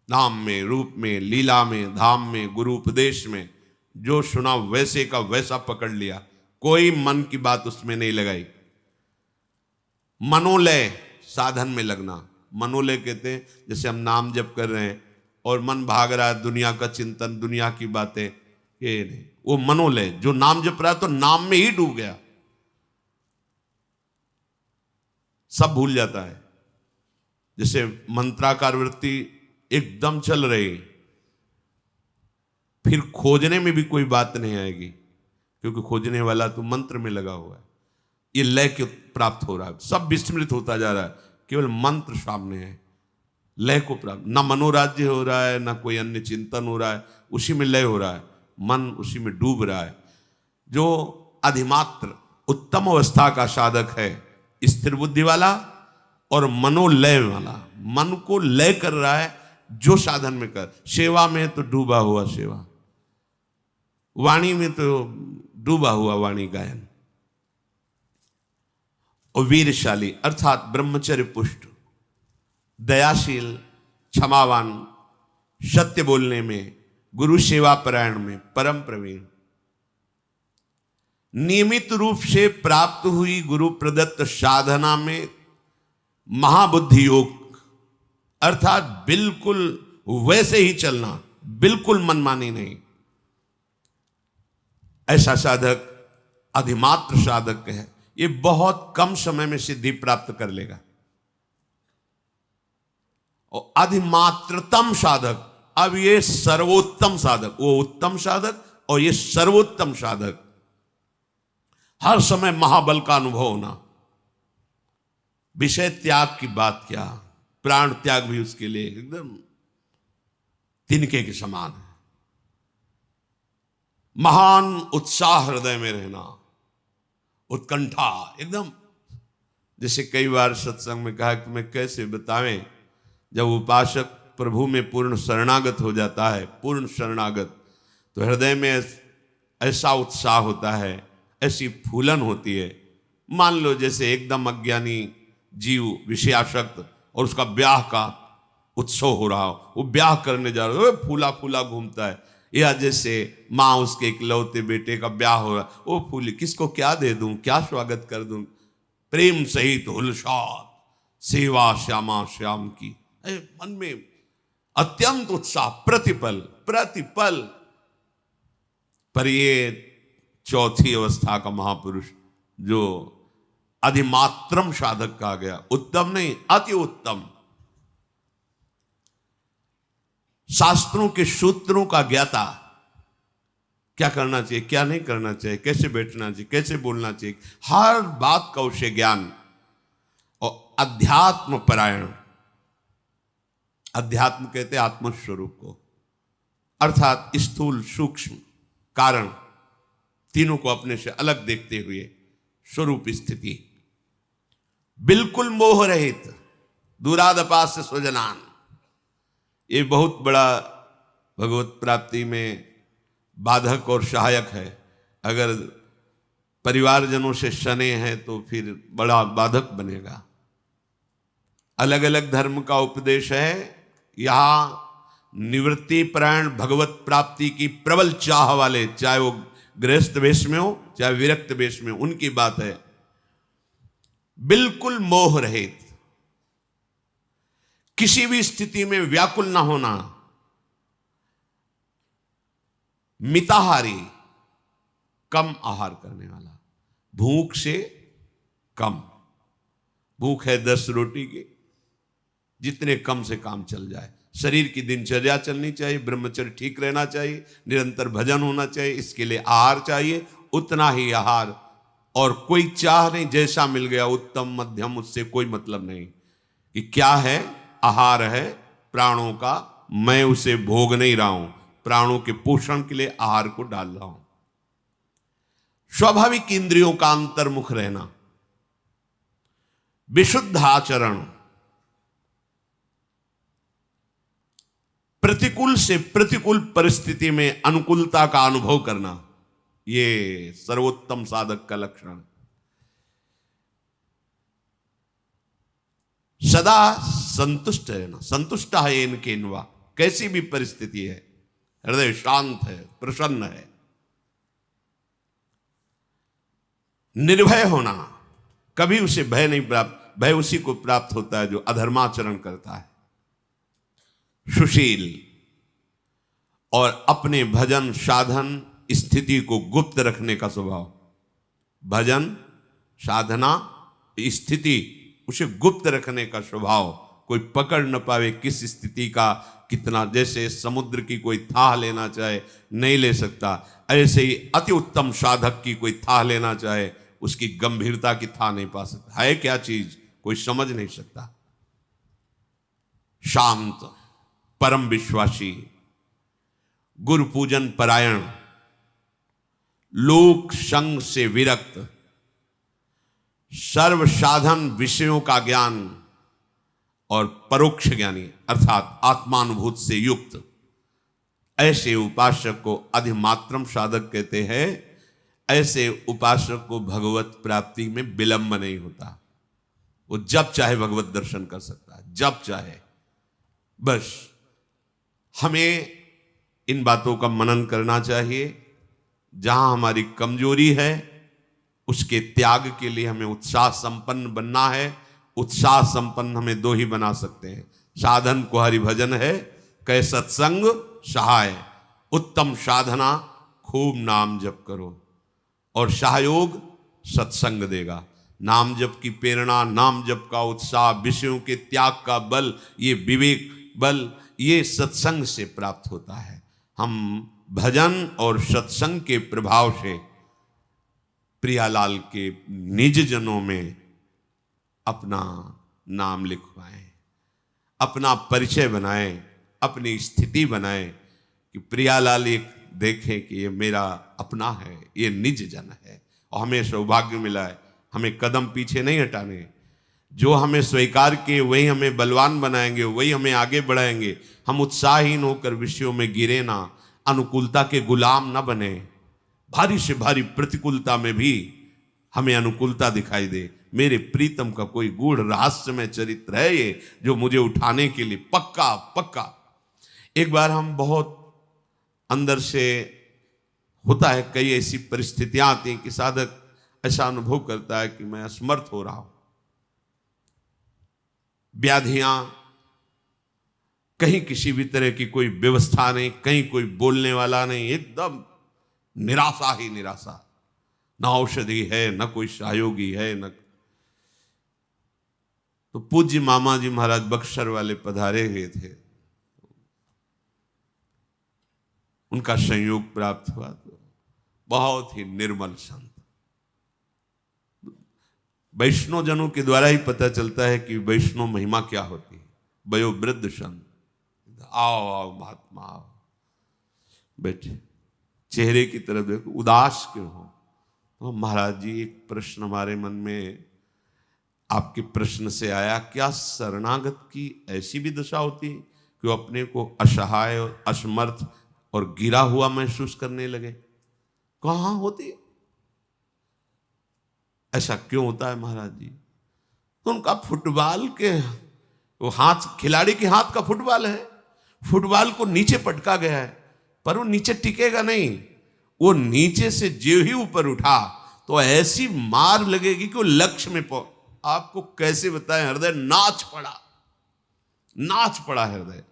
नाम में, रूप में, लीला में, धाम में, गुरु उपदेश में, जो सुना वैसे का वैसा पकड़ लिया, कोई मन की बात उसमें नहीं लगाई। मनोलय, साधन में लगना, मनोलय कहते हैं जैसे हम नाम जप कर रहे हैं और मन भाग रहा है, दुनिया का चिंतन, दुनिया की बातें, ये नहीं, वो मनोलय। जो नाम जप रहा है तो नाम में ही डूब गया, सब भूल जाता है। जैसे मंत्राकार वृत्ति एकदम चल रही, फिर खोजने में भी कोई बात नहीं आएगी, क्योंकि खोजने वाला तो मंत्र में लगा हुआ है। ये लय के प्राप्त हो रहा है, सब विस्मृत होता जा रहा है, केवल मंत्र सामने है, लय को प्राप्त। ना मनोराज्य हो रहा है, ना कोई अन्य चिंतन हो रहा है, उसी में लय हो रहा है, मन उसी में डूब रहा है। जो अधिमात्र उत्तम अवस्था का साधक है, स्थिर बुद्धि वाला और मनोलय वाला, मन को लय कर रहा है जो साधन में कर। सेवा में तो डूबा हुआ सेवा, वाणी में तो डूबा हुआ वाणी गायन। और वीरशाली अर्थात ब्रह्मचर्य पुष्ट, दयाशील, क्षमावान, सत्य बोलने में, गुरु सेवा परायण में परम प्रवीण, नियमित रूप से प्राप्त हुई गुरु प्रदत्त साधना में महाबुद्धि योग, अर्थात बिल्कुल वैसे ही चलना, बिल्कुल मनमानी नहीं। ऐसा साधक अधिमात्र साधक है, ये बहुत कम समय में सिद्धि प्राप्त कर लेगा। और अधिमात्रतम साधक, अब ये सर्वोत्तम साधक, वो उत्तम साधक और ये सर्वोत्तम साधक, हर समय महाबल का अनुभव होना, विषय त्याग की बात क्या, प्राण त्याग भी उसके लिए एकदम तिनके के समान है। महान उत्साह हृदय में रहना, उत्कंठा एकदम, जैसे कई बार सत्संग में कहा कि मैं कैसे बतावें, जब उपासक प्रभु में पूर्ण शरणागत हो जाता है, पूर्ण शरणागत, तो हृदय में ऐसा उत्साह होता है, ऐसी फूलन होती है। मान लो जैसे एकदम अज्ञानी जीव विषयासक्त और उसका ब्याह का उत्सव हो रहा हो, वो ब्याह करने जा रहा है, फूला फूला घूमता है। या जैसे माँ उसके इकलौते बेटे का ब्याह हो रहा, वो फूली, किसको क्या दे दूं, क्या स्वागत कर दूं, प्रेम सहित हुलसात सेवा श्यामा श्याम की, मन में अत्यंत उत्साह प्रतिपल प्रतिपल। पर ये चौथी अवस्था का महापुरुष जो अधिमात्रम साधक कहा गया, उत्तम नहीं अति उत्तम, शास्त्रों के सूत्रों का ज्ञाता, क्या करना चाहिए, क्या नहीं करना चाहिए, कैसे बैठना चाहिए, कैसे बोलना चाहिए, हर बात का उसे ज्ञान। और अध्यात्म परायण, अध्यात्म कहते आत्मस्वरूप को, अर्थात स्थूल सूक्ष्म कारण तीनों को अपने से अलग देखते हुए स्वरूप स्थिति, बिल्कुल मोह रहित, दूरादपास्य स्वजनान, ये बहुत बड़ा भगवत प्राप्ति में बाधक और सहायक है। अगर परिवारजनों से शने हैं तो फिर बड़ा बाधक बनेगा। अलग अलग धर्म का उपदेश है, यहाँ निवृत्ति परायण भगवत प्राप्ति की प्रबल चाह वाले, चाहे वो गृहस्थ वेश में हो चाहे विरक्त वेश में, उनकी बात है। बिल्कुल मोह रहित, किसी भी स्थिति में व्याकुल ना होना, मिताहारी, कम आहार करने वाला, भूख से कम, भूख है 10 रोटी की, जितने कम से काम चल जाए। शरीर की दिनचर्या चलनी चाहिए, ब्रह्मचर्य ठीक रहना चाहिए, निरंतर भजन होना चाहिए, इसके लिए आहार चाहिए, उतना ही आहार, और कोई चाह नहीं, जैसा मिल गया उत्तम मध्यम, उससे कोई मतलब नहीं कि क्या है, आहार है प्राणों का, मैं उसे भोग नहीं रहा हूं, प्राणों के पोषण के लिए आहार को डाल रहा हूं। स्वाभाविक इंद्रियों का अंतर्मुख रहना, विशुद्ध आचरण, प्रतिकूल से प्रतिकूल परिस्थिति में अनुकूलता का अनुभव करना, ये सर्वोत्तम साधक का लक्षण। सदा संतुष्ट रहना, संतुष्ट है इनके इनवा, कैसी भी परिस्थिति है, हृदय शांत है, प्रसन्न है। निर्भय होना, कभी उसे भय नहीं प्राप्त, भय उसी को प्राप्त होता है जो अधर्माचरण करता है। सुशील, और अपने भजन साधन स्थिति को गुप्त रखने का स्वभाव, भजन साधना स्थिति उसे गुप्त रखने का स्वभाव कोई पकड़ न पावे किस स्थिति का कितना, जैसे समुद्र की कोई थाह लेना चाहे नहीं ले सकता, ऐसे ही अति उत्तम साधक की कोई थाह लेना चाहे उसकी गंभीरता की थाह नहीं पा सकता। है क्या चीज, कोई समझ नहीं सकता। शांत, परम विश्वासी, गुरु पूजन परायण, लोक संग से विरक्त, सर्व साधन विषयों का ज्ञान और परोक्ष ज्ञानी अर्थात आत्मानुभूत से युक्त, ऐसे उपासक को अधिमात्रम साधक कहते हैं। ऐसे उपासक को भगवत प्राप्ति में विलंब नहीं होता। वो जब चाहे भगवत दर्शन कर सकता है, जब चाहे। बस हमें इन बातों का मनन करना चाहिए। जहां हमारी कमजोरी है उसके त्याग के लिए हमें उत्साह संपन्न बनना है। उत्साह संपन्न हमें दो ही बना सकते हैं, साधन को हरि भजन है, कै सत्संग सहाय। उत्तम साधना खूब नाम जप करो और सहयोग सत्संग देगा। नाम जप की प्रेरणा, नाम जप का उत्साह, विषयों के त्याग का बल, ये विवेक बल, ये सत्संग से प्राप्त होता है। हम भजन और सत्संग के प्रभाव से प्रियालाल के निज जनों में अपना नाम लिखवाएं, अपना परिचय बनाएं, अपनी स्थिति बनाएं कि प्रियालाल एक देखें कि ये मेरा अपना है, ये निज जन है। और हमें सौभाग्य मिला है, हमें कदम पीछे नहीं हटाने। जो हमें स्वीकार किए वही हमें बलवान बनाएंगे, वही हमें आगे बढ़ाएंगे। हम उत्साहहीन होकर विषयों में गिरे ना, अनुकूलता के गुलाम ना बने। भारी से भारी प्रतिकूलता में भी हमें अनुकूलता दिखाई दे। मेरे प्रीतम का कोई गूढ़ रहस्यमय चरित्र है ये, जो मुझे उठाने के लिए पक्का पक्का। एक बार हम बहुत अंदर से होता है, कई ऐसी परिस्थितियां आती हैं कि साधक ऐसा अनुभव करता है कि मैं असमर्थ हो रहा हूं। व्याधियां, कहीं किसी भी तरह की कोई व्यवस्था नहीं, कहीं कोई बोलने वाला नहीं, एकदम निराशा ही निराशा। न औषधि है, न कोई सहयोगी है, न। तो पूज्य मामा जी महाराज बक्सर वाले पधारे हुए थे, उनका संयोग प्राप्त हुआ। तो बहुत ही निर्मल संत, वैष्णव जनों के द्वारा ही पता चलता है कि वैष्णव महिमा क्या होती है। वयोवृद्ध संत, आओ आओ महात्मा आओ, बैठे, चेहरे की तरफ देखो, उदास क्यों हो? तो महाराज जी एक प्रश्न हमारे मन में आपके प्रश्न से आया, क्या शरणागत की ऐसी भी दशा होती है कि वो अपने को असहाय और असमर्थ और गिरा हुआ महसूस करने लगे? कहाँ होती है? ऐसा क्यों होता है महाराज जी? तो उनका फुटबॉल के वो हाथ, खिलाड़ी के हाथ का फुटबॉल है, फुटबॉल को नीचे पटका गया है, पर वो नीचे टिकेगा नहीं। वो नीचे से जो ही ऊपर उठा तो ऐसी मार लगेगी कि वो लक्ष्य में आपको कैसे बताएं, हृदय नाच पड़ा, नाच पड़ा हृदय।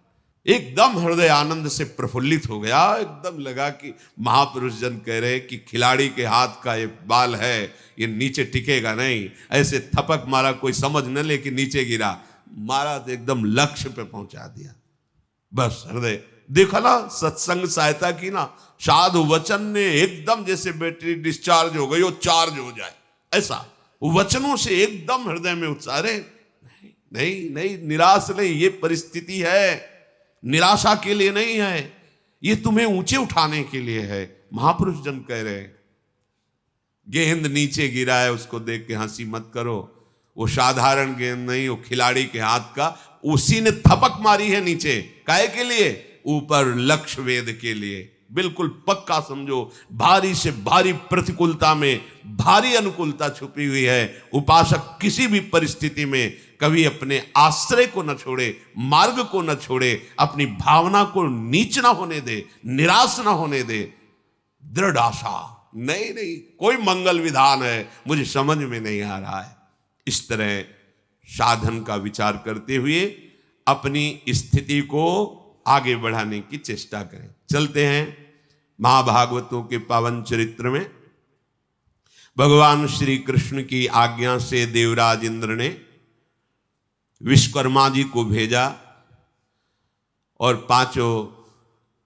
एकदम हृदय आनंद से प्रफुल्लित हो गया। एकदम लगा कि महापुरुष जन कह रहे कि खिलाड़ी के हाथ का ये बाल है, ये नीचे टिकेगा नहीं। ऐसे थपक मारा, कोई समझ न ले कि नीचे गिरा, मारा तो एकदम लक्ष्य पे पहुंचा दिया। बस हृदय देखा ना, सत्संग सहायता की ना, साधु वचन ने एकदम जैसे बैटरी डिस्चार्ज हो गई, वो चार्ज हो जाए, ऐसा वचनों से एकदम हृदय में उत्साह। नहीं नहीं नहीं, निराश नहीं, ये परिस्थिति है, निराशा के लिए नहीं है, ये तुम्हें ऊंचे उठाने के लिए है। महापुरुष जन कह रहे हैं, गेंद नीचे गिरा है उसको देख के हंसी मत करो, वो साधारण गेंद नहीं, वो खिलाड़ी के हाथ का, उसी ने थपक मारी है नीचे। काहे के लिए? ऊपर लक्ष्य वेद के लिए। बिल्कुल पक्का समझो, भारी से भारी प्रतिकूलता में भारी अनुकूलता छुपी हुई है। उपासक किसी भी परिस्थिति में कभी अपने आश्रय को न छोड़े, मार्ग को न छोड़े, अपनी भावना को नीच ना होने दे, निराश ना होने दे, दृढ़ आशा। नहीं नहीं, कोई मंगल विधान है मुझे समझ में नहीं आ रहा है। इस तरह साधन का विचार करते हुए अपनी स्थिति को आगे बढ़ाने की चेष्टा करें। चलते हैं महाभागवतों के पावन चरित्र में। भगवान श्री कृष्ण की आज्ञा से देवराज इंद्र ने विश्वकर्मा जी को भेजा और 5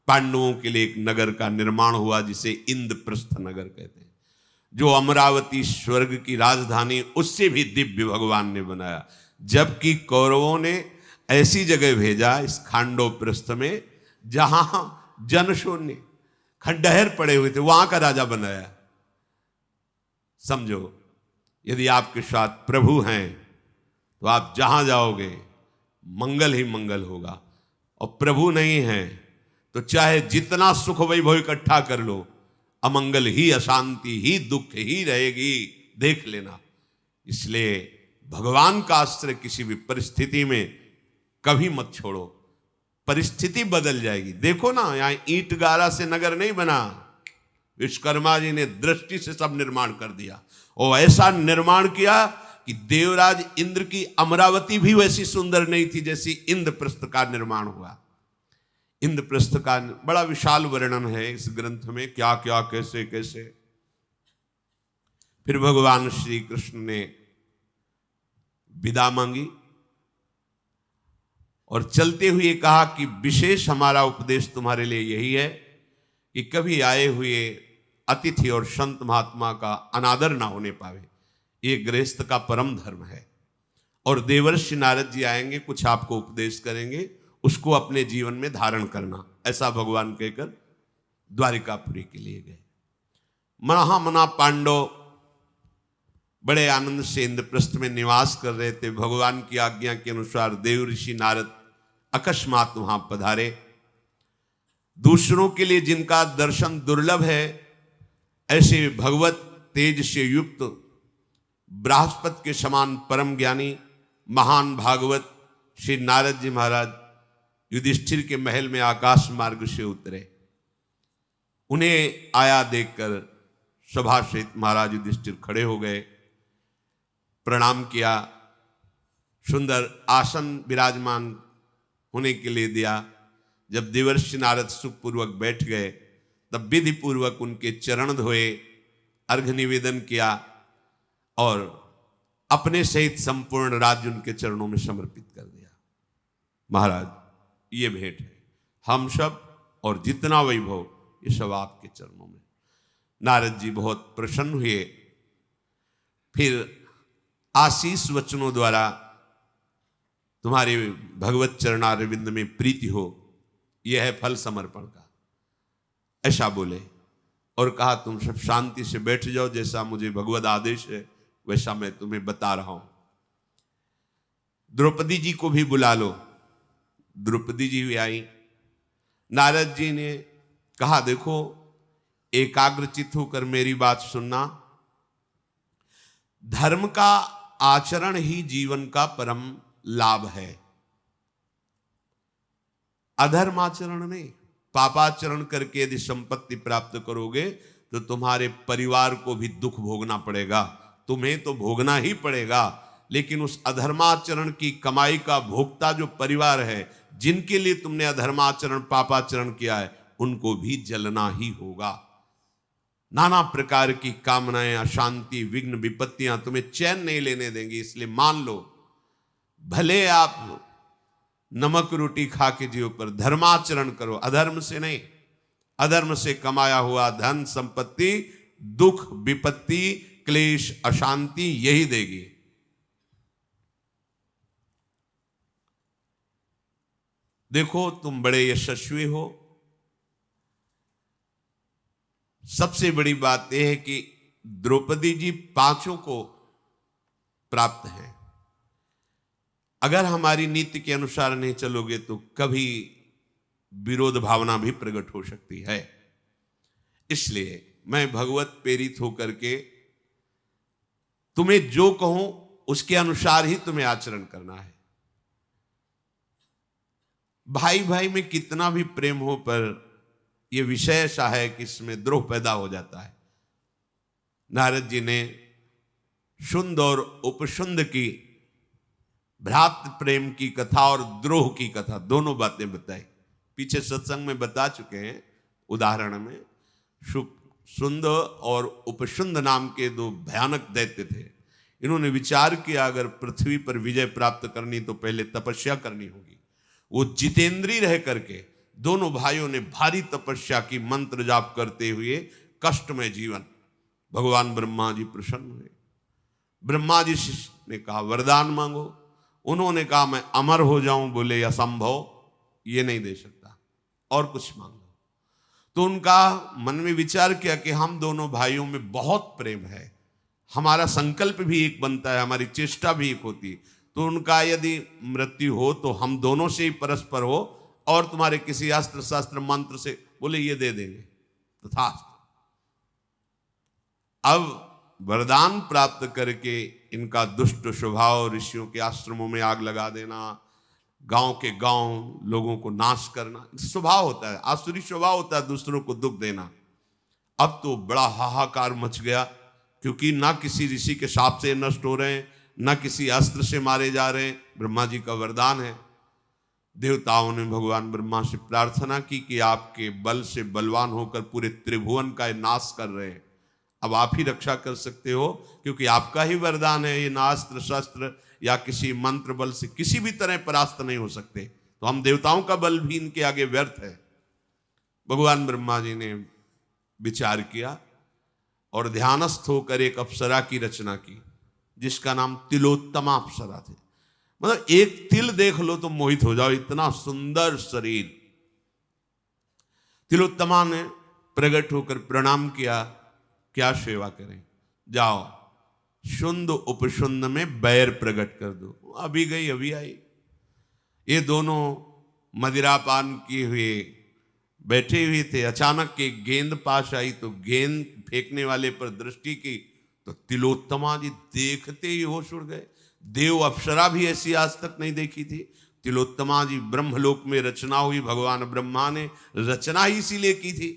पांडवों के लिए एक नगर का निर्माण हुआ जिसे इंद्रप्रस्थ नगर कहते हैं, जो अमरावती स्वर्ग की राजधानी उससे भी दिव्य भगवान ने बनाया। जबकि कौरवों ने ऐसी जगह भेजा इस खांडोप्रस्थ में जहां जनशून्य खंडहर पड़े हुए थे, वहां का राजा बनाया। समझो, यदि आपके साथ प्रभु हैं तो आप जहां जाओगे मंगल ही मंगल होगा, और प्रभु नहीं है तो चाहे जितना सुख वैभव इकट्ठा कर लो, अमंगल ही, अशांति ही, दुख ही रहेगी, देख लेना। इसलिए भगवान का आश्रय किसी भी परिस्थिति में कभी मत छोड़ो, परिस्थिति बदल जाएगी। देखो ना, यहां ईंट गारा से नगर नहीं बना, विश्वकर्मा जी ने दृष्टि से सब निर्माण कर दिया, और ऐसा निर्माण किया कि देवराज इंद्र की अमरावती भी वैसी सुंदर नहीं थी जैसी इंद्रप्रस्थ का निर्माण हुआ। इंद्रप्रस्थ का बड़ा विशाल वर्णन है इस ग्रंथ में, क्या क्या कैसे कैसे। फिर भगवान श्री कृष्ण ने विदा मांगी और चलते हुए कहा कि विशेष हमारा उपदेश तुम्हारे लिए यही है कि कभी आए हुए अतिथि और संत महात्मा का अनादर ना होने पावे, ये गृहस्थ का परम धर्म है। और देवर्षि नारद जी आएंगे, कुछ आपको उपदेश करेंगे, उसको अपने जीवन में धारण करना, ऐसा भगवान कहकर द्वारिकापुरी के लिए गए। मना पांडव बड़े आनंद से इंद्रप्रस्थ में निवास कर रहे थे। भगवान की आज्ञा के अनुसार देव ऋषि नारद अकस्मात वहां पधारे। दूसरों के लिए जिनका दर्शन दुर्लभ है, ऐसे भगवत तेज से युक्त बृहस्पति के समान परम ज्ञानी महान भागवत श्री नारद जी महाराज युधिष्ठिर के महल में आकाश मार्ग से उतरे। उन्हें आया देखकर सभा सहित महाराज युधिष्ठिर खड़े हो गए, प्रणाम किया, सुंदर आसन विराजमान होने के लिए दिया। जब देवर्षि नारद सुखपूर्वक बैठ गए तब विधि पूर्वक उनके चरण धोए, अर्घ्य निवेदन किया और अपने सहित संपूर्ण राज्य उनके चरणों में समर्पित कर दिया। महाराज, ये भेंट है, हम सब और जितना वैभव ये सब आपके चरणों में। नारद जी बहुत प्रसन्न हुए। फिर आशीष वचनों द्वारा तुम्हारे भगवत चरणारविंद में प्रीति हो, यह है फल समर्पण का, ऐसा बोले। और कहा तुम सब शांति से बैठ जाओ, जैसा मुझे भगवत आदेश है वैसा मैं तुम्हें बता रहा हूं। द्रौपदी जी को भी बुला लो। द्रौपदी जी भी आई। नारद जी ने कहा देखो, एकाग्रचित होकर मेरी बात सुनना। धर्म का आचरण ही जीवन का परम लाभ है, अधर्माचरण नहीं। पापाचरण करके यदि संपत्ति प्राप्त करोगे तो तुम्हारे परिवार को भी दुख भोगना पड़ेगा, तुम्हें तो भोगना ही पड़ेगा, लेकिन उस अधर्माचरण की कमाई का भोक्ता जो परिवार है, जिनके लिए तुमने अधर्माचरण पापाचरण किया है, उनको भी जलना ही होगा। नाना प्रकार की कामनाएं, अशांति, विघ्न, विपत्तियां तुम्हें चैन नहीं लेने देंगी। इसलिए मान लो, भले आप नमक रोटी खा के जियो, पर धर्माचरण करो, अधर्म से नहीं। अधर्म से कमाया हुआ धन संपत्ति दुख, विपत्ति, क्लेश, अशांति यही देगी। देखो तुम बड़े यशस्वी हो। सबसे बड़ी बात यह है कि द्रौपदी जी 5 को प्राप्त हैं। अगर हमारी नीति के अनुसार नहीं चलोगे तो कभी विरोध भावना भी प्रकट हो सकती है। इसलिए मैं भगवत प्रेरित होकर के तुम्हें जो कहूं उसके अनुसार ही तुम्हें आचरण करना है। भाई भाई में कितना भी प्रेम हो, पर यह विषय ऐसा है कि इसमें द्रोह पैदा हो जाता है। नारद जी ने शुंद और उपशुंद की भ्रातृ प्रेम की कथा और द्रोह की कथा दोनों बातें बताई। पीछे सत्संग में बता चुके हैं उदाहरण में। शुंद और उपशुंद नाम के 2 भयानक दैत्य थे। इन्होंने विचार किया अगर पृथ्वी पर विजय प्राप्त करनी तो पहले तपस्या करनी होगी। वो जितेंद्रीय रह करके दोनों भाइयों ने भारी तपस्या की, मंत्र जाप करते हुए कष्टमय जीवन। भगवान ब्रह्मा जी प्रसन्न हुए। ब्रह्मा जी ने कहा वरदान मांगो। उन्होंने कहा मैं अमर हो जाऊं। बोले असंभव, ये नहीं दे सकता, और कुछ मांग लो। तो उनका मन में विचार किया कि हम दोनों भाइयों में बहुत प्रेम है, हमारा संकल्प भी एक बनता है, हमारी चेष्टा भी एक होती। तो उनका यदि मृत्यु हो तो हम दोनों से ही परस्पर हो, और तुम्हारे किसी अस्त्र शस्त्र मंत्र से। बोले ये दे देंगे। तथास्तु। अब वरदान प्राप्त करके इनका दुष्ट स्वभाव, ऋषियों के आश्रमों में आग लगा देना, गांव के गांव लोगों को नाश करना स्वभाव होता है, आसुरी स्वभाव होता है, दूसरों को दुख देना। अब तो बड़ा हाहाकार मच गया, क्योंकि ना किसी ऋषि के शाप से नष्ट हो रहे हैं, ना किसी अस्त्र से मारे जा रहे हैं। ब्रह्मा जी का वरदान है। देवताओं ने भगवान ब्रह्मा से प्रार्थना की कि आपके बल से बलवान होकर पूरे त्रिभुवन का नाश कर रहे हैं, अब आप ही रक्षा कर सकते हो, क्योंकि आपका ही वरदान है। ये ना अस्त्र शस्त्र या किसी मंत्र बल से किसी भी तरह परास्त नहीं हो सकते, तो हम देवताओं का बल भी इनके आगे व्यर्थ है। भगवान ब्रह्मा जी ने विचार किया और ध्यानस्थ होकर एक अप्सरा की रचना की, जिसका नाम तिलोत्तमा अप्सरा थे। मतलब एक तिल देख लो तो मोहित हो जाओ, इतना सुंदर शरीर। तिलोत्तमा ने प्रकट होकर प्रणाम किया, क्या सेवा करें? जाओ शुंद उपशुंद में बैर प्रकट कर दो। अभी गई अभी आई। ये दोनों मदिरापान किए हुए बैठे हुए थे। अचानक एक गेंद पास आई, तो गेंद फेंकने वाले पर दृष्टि की तो तिलोत्तमा जी देखते ही होश उड़ गए। देव अप्सरा भी ऐसी आज तक नहीं देखी थी। तिलोत्तमा जी ब्रह्मलोक में रचना हुई, भगवान ब्रह्मा ने रचना ही इसीलिए की थी।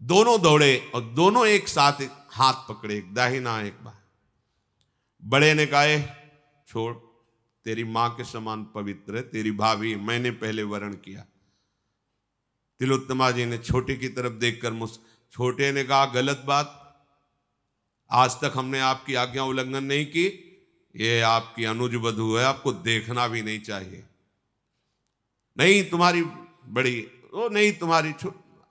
दोनों दौड़े और दोनों एक साथ हाथ पकड़े, एक दाहिना एक बाएं। बड़े ने कहा छोड़, तेरी मां के समान पवित्र है, तेरी भाभी, मैंने पहले वरण किया। तिलोत्तमा जी ने छोटे की तरफ देखकर छोटे ने कहा गलत बात, आज तक हमने आपकी आज्ञा उल्लंघन नहीं की, ये आपकी अनुज वधू है, आपको देखना भी नहीं चाहिए। नहीं तुम्हारी बड़ी, वो नहीं तुम्हारी,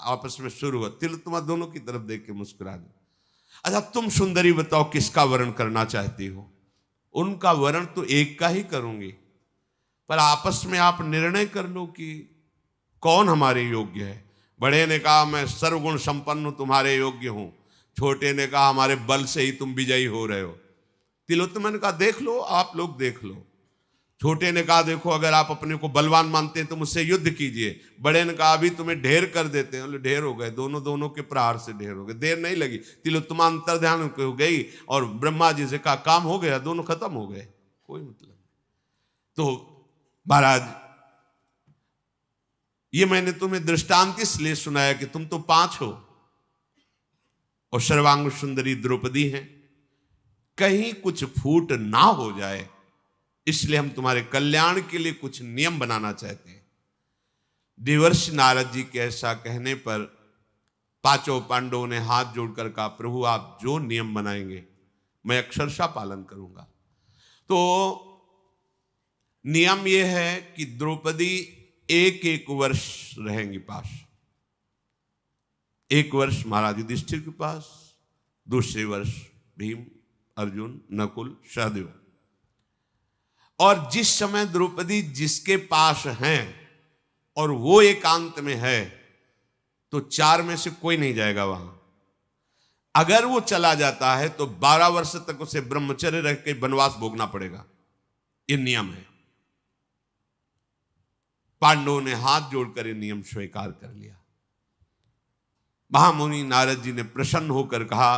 आपस में शुरू हुआ। तिलोत्तमा दोनों की तरफ देख के मुस्कुरा दी। अच्छा तुम सुंदरी बताओ किसका वरण करना चाहती हो? उनका वरण तो एक का ही करूंगी, पर आपस में आप निर्णय कर लो कि कौन हमारे योग्य है। बड़े ने कहा मैं सर्वगुण संपन्न हूं, तुम्हारे योग्य हूं। छोटे ने कहा हमारे बल से ही तुम विजयी हो रहे हो। तिलोत्तमा ने कहा देख लो, आप लोग देख लो। छोटे ने कहा देखो अगर आप अपने को बलवान मानते हैं तो मुझसे युद्ध कीजिए। बड़े ने कहा अभी तुम्हें ढेर कर देते हैं। ढेर हो गए, दोनों के प्रहार से ढेर हो गए। देर नहीं लगी, तिलोत्तमा अंतर ध्यान हो गई और ब्रह्मा जी से कहा काम हो गया, दोनों खत्म हो गए, कोई मतलब नहीं। तो महाराज ये मैंने तुम्हें दृष्टांत इसलिए सुनाया कि तुम तो 5 हो और सर्वांग सुंदरी द्रौपदी हैं, कहीं कुछ फूट ना हो जाए, इसलिए हम तुम्हारे कल्याण के लिए कुछ नियम बनाना चाहते हैं। देवर्षि नारद जी के ऐसा कहने पर 5 पांडवों ने हाथ जोड़कर कहा प्रभु आप जो नियम बनाएंगे मैं अक्षरशः पालन करूंगा। तो नियम यह है कि द्रौपदी 1 वर्ष रहेंगी पास। 1 वर्ष महाराज युधिष्ठिर के पास, दूसरे वर्ष भीम, अर्जुन, नकुल, सहदेव। और जिस समय द्रौपदी जिसके पास हैं और वो एकांत में है तो 4 में से कोई नहीं जाएगा वहां। अगर वो चला जाता है तो 12 वर्ष तक उसे ब्रह्मचर्य रह के वनवास भोगना पड़ेगा। ये नियम है। पांडवों ने हाथ जोड़कर ये नियम स्वीकार कर लिया। महामुनि नारद जी ने प्रसन्न होकर कहा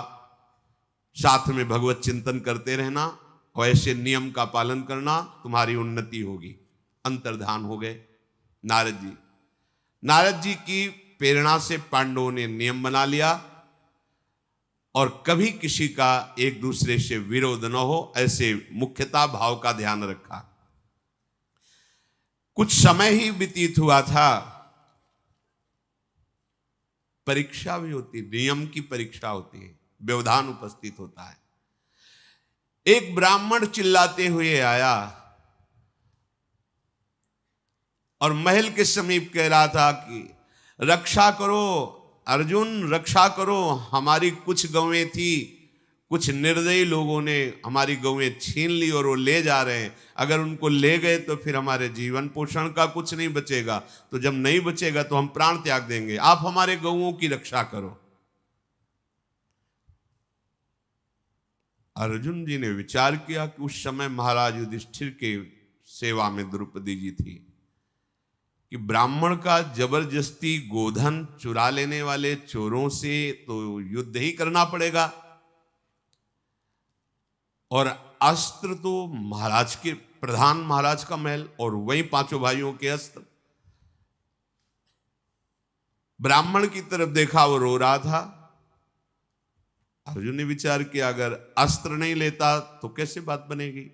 साथ में भगवत चिंतन करते रहना और ऐसे नियम का पालन करना, तुम्हारी उन्नति होगी। अंतर्धान हो गए नारद जी। नारद जी की प्रेरणा से पांडवों ने नियम बना लिया और कभी किसी का एक दूसरे से विरोध न हो, ऐसे मुख्यता भाव का ध्यान रखा। कुछ समय ही व्यतीत हुआ था, परीक्षा भी होती, नियम की परीक्षा होती है, व्यवधान उपस्थित होता है। एक ब्राह्मण चिल्लाते हुए आया और महल के समीप कह रहा था कि रक्षा करो अर्जुन, रक्षा करो, हमारी कुछ गौएं थी, कुछ निर्दयी लोगों ने हमारी गौएं छीन ली और वो ले जा रहे हैं। अगर उनको ले गए तो फिर हमारे जीवन पोषण का कुछ नहीं बचेगा, तो जब नहीं बचेगा तो हम प्राण त्याग देंगे, आप हमारे गौओं की रक्षा करो। अर्जुन जी ने विचार किया कि उस समय महाराज युधिष्ठिर के सेवा में द्रौपदी जी थी कि ब्राह्मण का जबरदस्ती गोधन चुरा लेने वाले चोरों से तो युद्ध ही करना पड़ेगा, और अस्त्र तो महाराज के, प्रधान महाराज का महल और वही पांचों भाइयों के अस्त्र। ब्राह्मण की तरफ देखा, वो रो रहा था। अर्जुन ने विचार किया अगर अस्त्र नहीं लेता तो कैसे बात बनेगी,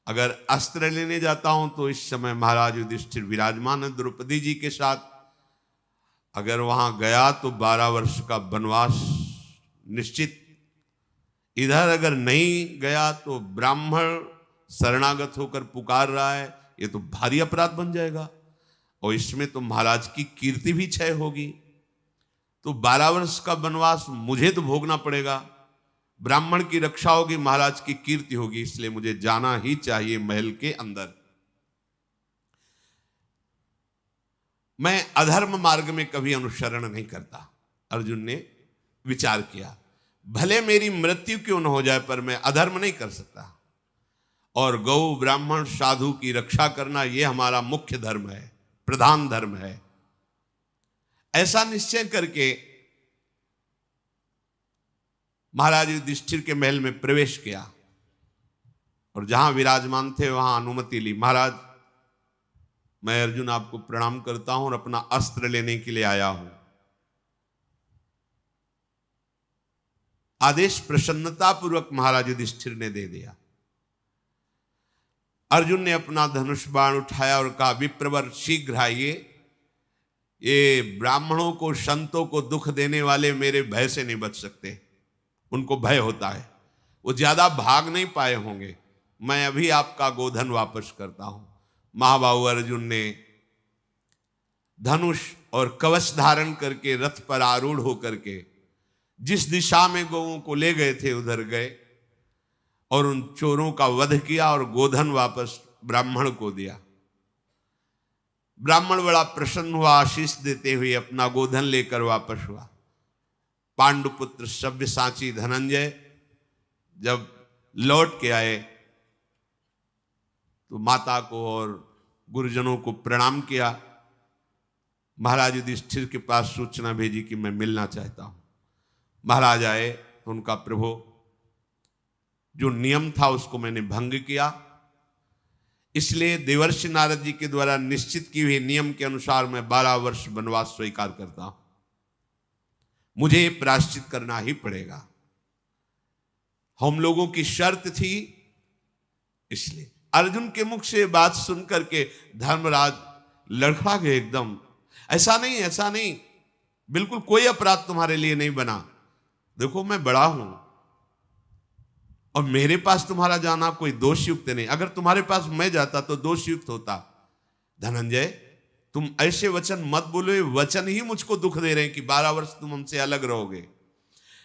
अगर अस्त्र लेने जाता हूं तो इस समय महाराज युधिष्ठिर विराजमान है द्रौपदी जी के साथ, अगर वहां गया तो 12 वर्ष का वनवास निश्चित, इधर अगर नहीं गया तो ब्राह्मण शरणागत होकर पुकार रहा है, ये तो भारी अपराध बन जाएगा, और इसमें तो महाराज की कीर्ति भी क्षय होगी, तो 12 वर्ष का वनवास मुझे तो भोगना पड़ेगा, ब्राह्मण की रक्षा होगी, महाराज की कीर्ति होगी, इसलिए मुझे जाना ही चाहिए महल के अंदर। मैं अधर्म मार्ग में कभी अनुसरण नहीं करता, अर्जुन ने विचार किया, भले मेरी मृत्यु क्यों न हो जाए पर मैं अधर्म नहीं कर सकता, और गौ ब्राह्मण साधु की रक्षा करना यह हमारा मुख्य धर्म है, प्रधान धर्म है। ऐसा निश्चय करके महाराज युधिष्ठिर के महल में प्रवेश किया और जहां विराजमान थे वहां अनुमति ली। महाराज, मैं अर्जुन आपको प्रणाम करता हूं और अपना अस्त्र लेने के लिए आया हूं। आदेश प्रसन्नतापूर्वक महाराज युधिष्ठिर ने दे दिया। अर्जुन ने अपना धनुष बाण उठाया और कहा, विप्रवर शीघ्र आइए, ये ब्राह्मणों को, संतों को दुख देने वाले मेरे भय से नहीं बच सकते, उनको भय होता है, वो ज्यादा भाग नहीं पाए होंगे, मैं अभी आपका गोधन वापस करता हूं। महाबाहु अर्जुन ने धनुष और कवच धारण करके रथ पर आरूढ़ होकर के जिस दिशा में गौओं को ले गए थे उधर गए और उन चोरों का वध किया और गोधन वापस ब्राह्मण को दिया। ब्राह्मण बड़ा प्रसन्न हुआ, आशीष देते हुए अपना गोधन लेकर वापस हुआ। पांडुपुत्र सव्यसाची धनंजय जब लौट के आए तो माता को और गुरुजनों को प्रणाम किया। महाराज युधिष्ठिर के पास सूचना भेजी कि मैं मिलना चाहता हूं। महाराज आए तो उनका, प्रभु, जो नियम था उसको मैंने भंग किया, इसलिए देवर्षि नारद जी के द्वारा निश्चित की हुई नियम के अनुसार मैं 12 वर्ष वनवास स्वीकार करता हूं, मुझे प्रायश्चित करना ही पड़ेगा। हम लोगों की शर्त थी, इसलिए। अर्जुन के मुख से बात सुनकर के धर्मराज लड़खड़ा गए एकदम। ऐसा नहीं, ऐसा नहीं, बिल्कुल कोई अपराध तुम्हारे लिए नहीं बना, देखो मैं बड़ा हूं और मेरे पास तुम्हारा जाना कोई दोषयुक्त नहीं, अगर तुम्हारे पास मैं जाता तो दोषयुक्त होता। धनंजय, तुम ऐसे वचन मत बोलो, वचन ही मुझको दुख दे रहे हैं कि 12 वर्ष तुम हमसे अलग रहोगे।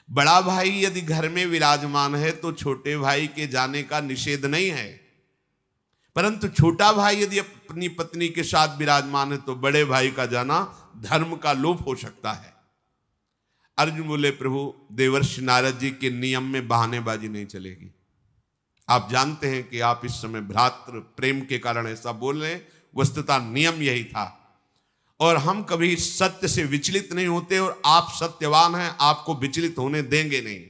बड़ा भाई यदि घर में विराजमान है तो छोटे भाई के जाने का निषेध नहीं है, परंतु छोटा भाई यदि अपनी पत्नी के साथ विराजमान है तो बड़े भाई का जाना धर्म का लोप हो सकता है। अर्जुन बोले, प्रभु, देवर्षि नारद जी के नियम में बहानेबाजी नहीं चलेगी। आप जानते हैं कि आप इस समय भ्रातृ प्रेम के कारण ऐसा बोल रहे हैं, वस्तुतः नियम यही था, और हम कभी सत्य से विचलित नहीं होते, और आप सत्यवान हैं, आपको विचलित होने देंगे नहीं।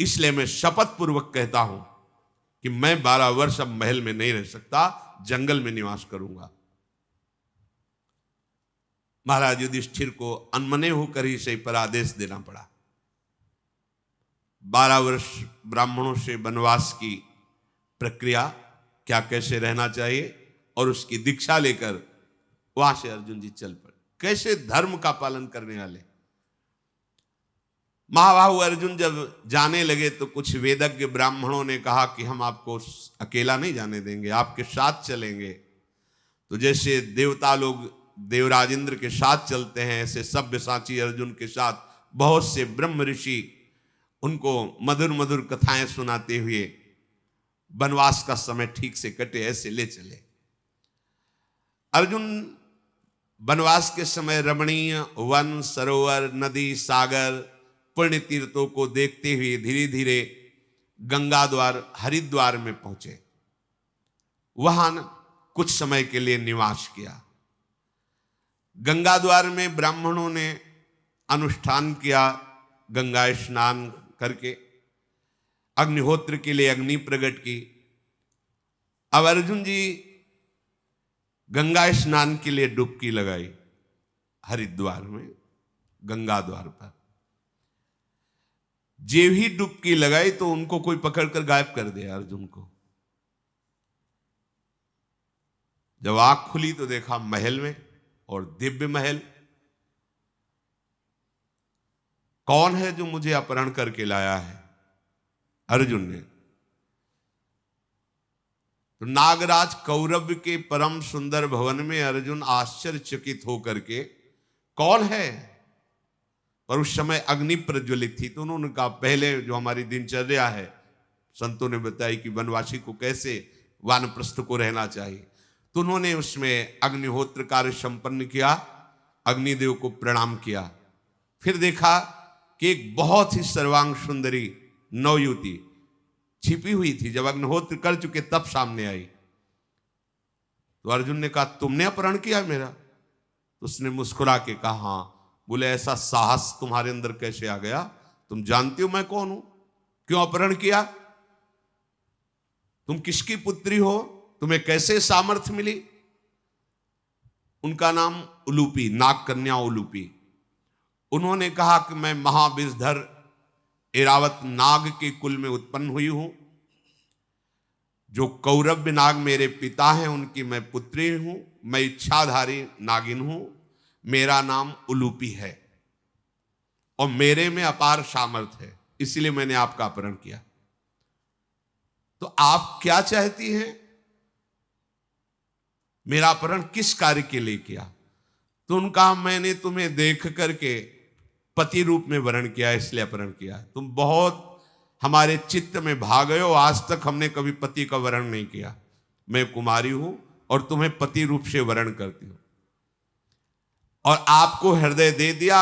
इसलिए मैं शपथ पूर्वक कहता हूं कि मैं 12 वर्ष अब महल में नहीं रह सकता, जंगल में निवास करूंगा। महाराज युधिष्ठिर को अनमने होकर ही सही पर आदेश देना पड़ा। 12 वर्ष ब्राह्मणों से वनवास की प्रक्रिया, क्या कैसे रहना चाहिए, और उसकी दीक्षा लेकर वहां से अर्जुन जी चल पड़े। कैसे धर्म का पालन करने वाले। महाबाहु अर्जुन जब जाने लगे तो कुछ वेदज्ञ ब्राह्मणों ने कहा कि हम आपको अकेला नहीं जाने देंगे, आपके साथ चलेंगे। तो जैसे देवता लोग देवराज इंद्र के साथ चलते हैं, ऐसे सब्यसाची अर्जुन के साथ बहुत से ब्रह्म ऋषि उनको मधुर मधुर कथाएं सुनाते हुए वनवास का समय ठीक से कटे, ऐसे ले चले। अर्जुन वनवास के समय रमणीय वन, सरोवर, नदी, सागर, पुण्य तीर्थों को देखते हुए धीरे धीरे गंगा द्वार हरिद्वार में पहुंचे। वहां कुछ समय के लिए निवास किया। गंगा द्वार में ब्राह्मणों ने अनुष्ठान किया, गंगा स्नान करके अग्निहोत्र के लिए अग्नि प्रकट की। अब अर्जुन जी गंगा स्नान के लिए डुबकी लगाई हरिद्वार में गंगा द्वार पर। जे भी डुबकी लगाई तो उनको कोई पकड़कर गायब कर दिया अर्जुन को। जब आंख खुली तो देखा महल में, और दिव्य महल। कौन है जो मुझे अपहरण करके लाया है? अर्जुन ने। तो नागराज कौरव के परम सुंदर भवन में अर्जुन आश्चर्यचकित होकर के, कौन है? पर उस समय अग्नि प्रज्वलित थी। तो उन्होंने कहा पहले जो हमारी दिनचर्या है, संतों ने बताई कि वनवासी को कैसे वानप्रस्थ को रहना चाहिए। तो उन्होंने उसमें अग्निहोत्र कार्य संपन्न किया, अग्निदेव को प्रणाम किया। फिर देखा कि एक बहुत ही सर्वांग सुंदरी नवयुवती छिपी हुई थी। जब अग्निहोत्र कर चुके तब सामने आई। तो अर्जुन ने कहा तुमने अपहरण किया मेरा? तो उसने मुस्कुरा के कहा हाँ। बोले ऐसा साहस तुम्हारे अंदर कैसे आ गया? तुम जानती हो मैं कौन हूं, क्यों अपहरण किया? तुम किसकी पुत्री हो? तुम्हें कैसे सामर्थ्य मिली? उनका नाम उलूपी, नाग कन्या उलूपी। उन्होंने कहा कि मैं महाविषधर ऐरावत नाग के कुल में उत्पन्न हुई हूं। जो कौरव्य नाग मेरे पिता हैं उनकी मैं पुत्री हूं। मैं इच्छाधारी नागिन हूं। मेरा नाम उलूपी है और मेरे में अपार सामर्थ्य है, इसलिए मैंने आपका अपहरण किया। तो आप क्या चाहती हैं? मेरा अपहरण किस कार्य के लिए किया? तो उनका मैंने तुम्हें देख करके पति रूप में वर्ण किया, इसलिए अपहरण किया। तुम बहुत हमारे चित्त में भाग गए हो। आज तक हमने कभी पति का वर्ण नहीं किया। मैं कुमारी हूं और तुम्हें पति रूप से वर्ण करती हूं, और आपको हृदय दे दिया।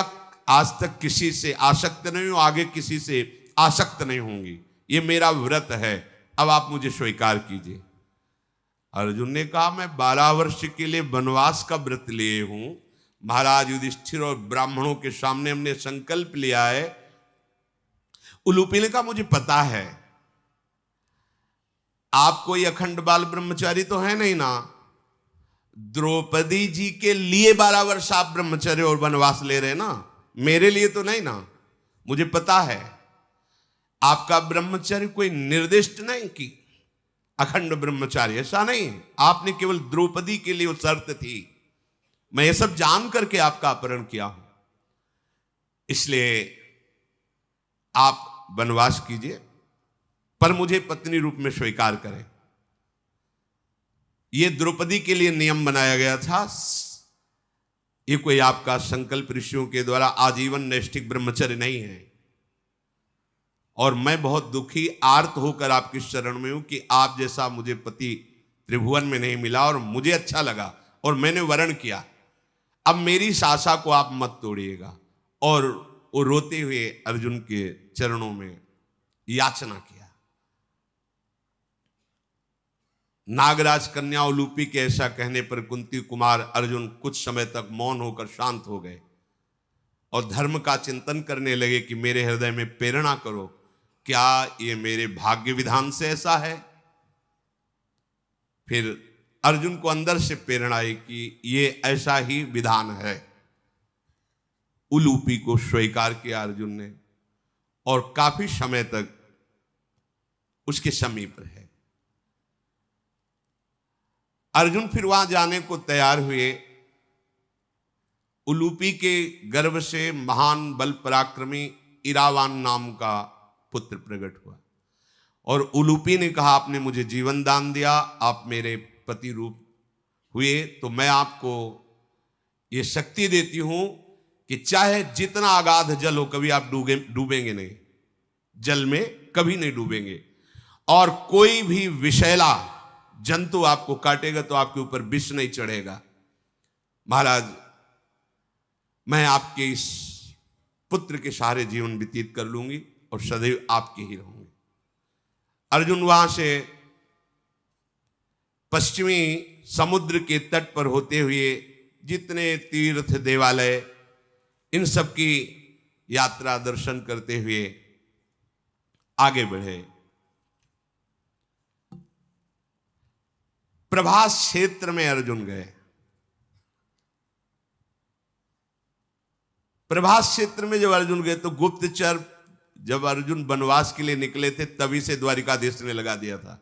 आज तक किसी से आसक्त नहीं हूं, आगे किसी से आसक्त नहीं होंगी। ये मेरा व्रत है, अब आप मुझे स्वीकार कीजिए। अर्जुन ने कहा मैं 12 वर्ष के लिए वनवास का व्रत लिए हूं। महाराज युधिष्ठिर और ब्राह्मणों के सामने हमने संकल्प लिया है। उलूपी ने कहा मुझे पता है, आप कोई अखंड बाल ब्रह्मचारी तो है नहीं ना। द्रौपदी जी के लिए 12 वर्ष आप ब्रह्मचर्य और वनवास ले रहे ना, मेरे लिए तो नहीं ना। मुझे पता है आपका ब्रह्मचर्य कोई निर्दिष्ट नहीं कि अखंड ब्रह्मचारी, ऐसा नहीं। आपने केवल द्रौपदी के लिए वो शर्त थी। मैं ये सब जान करके आपका अपहरण किया हूं, इसलिए आप वनवास कीजिए, पर मुझे पत्नी रूप में स्वीकार करें। यह द्रौपदी के लिए नियम बनाया गया था। ये कोई आपका संकल्प ऋषियों के द्वारा आजीवन नैष्ठिक ब्रह्मचर्य नहीं है। और मैं बहुत दुखी आर्त होकर आपकी शरण में हूं कि आप जैसा मुझे पति त्रिभुवन में नहीं मिला, और मुझे अच्छा लगा और मैंने वर्ण किया। अब मेरी इस आशा को आप मत तोड़िएगा। और वो रोते हुए अर्जुन के चरणों में याचना किया। नागराज कन्या उलूपी के ऐसा कहने पर कुंती कुमार अर्जुन कुछ समय तक मौन होकर शांत हो गए और धर्म का चिंतन करने लगे कि मेरे हृदय में प्रेरणा करो, क्या ये मेरे भाग्य विधान से ऐसा है? फिर अर्जुन को अंदर से प्रेरणा आई कि ये ऐसा ही विधान है। उलूपी को स्वीकार किया अर्जुन ने, और काफी समय तक उसके समीप रहे। अर्जुन फिर वहां जाने को तैयार हुए। उलूपी के गर्भ से महान बल पराक्रमी इरावान नाम का पुत्र प्रकट हुआ। और उलूपी ने कहा, आपने मुझे जीवन दान दिया, आप मेरे पति रूप हुए, तो मैं आपको ये शक्ति देती हूं कि चाहे जितना अगाध जल हो, कभी आप डूबेंगे नहीं, जल में कभी नहीं डूबेंगे। और कोई भी विषैला जंतु आपको काटेगा तो आपके ऊपर विष नहीं चढ़ेगा। महाराज, मैं आपके इस पुत्र के सहारे जीवन व्यतीत कर लूंगी और सदैव आपके ही रहूंगी। अर्जुन वहां से पश्चिमी समुद्र के तट पर होते हुए जितने तीर्थ देवालय, इन सब की यात्रा दर्शन करते हुए आगे बढ़े। प्रभास क्षेत्र में अर्जुन गए। प्रभास क्षेत्र में जब अर्जुन गए तो गुप्तचर, जब अर्जुन वनवास के लिए निकले थे तभी से द्वारिकाधीश ने लगा दिया था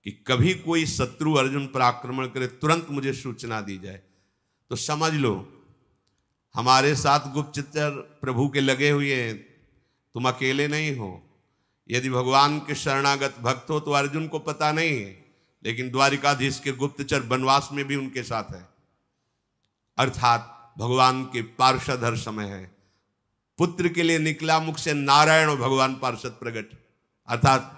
कि कभी कोई शत्रु अर्जुन पर आक्रमण करे तुरंत मुझे सूचना दी जाए। तो समझ लो हमारे साथ गुप्तचर प्रभु के लगे हुए हैं, तुम अकेले नहीं हो। यदि भगवान के शरणागत भक्त हो तो अर्जुन को पता नहीं है, लेकिन द्वारिकाधीश के गुप्तचर वनवास में भी उनके साथ है। अर्थात भगवान के पार्षद हर समय है। पुत्र के लिए निकला मुख से नारायण और भगवान पार्षद प्रकट, अर्थात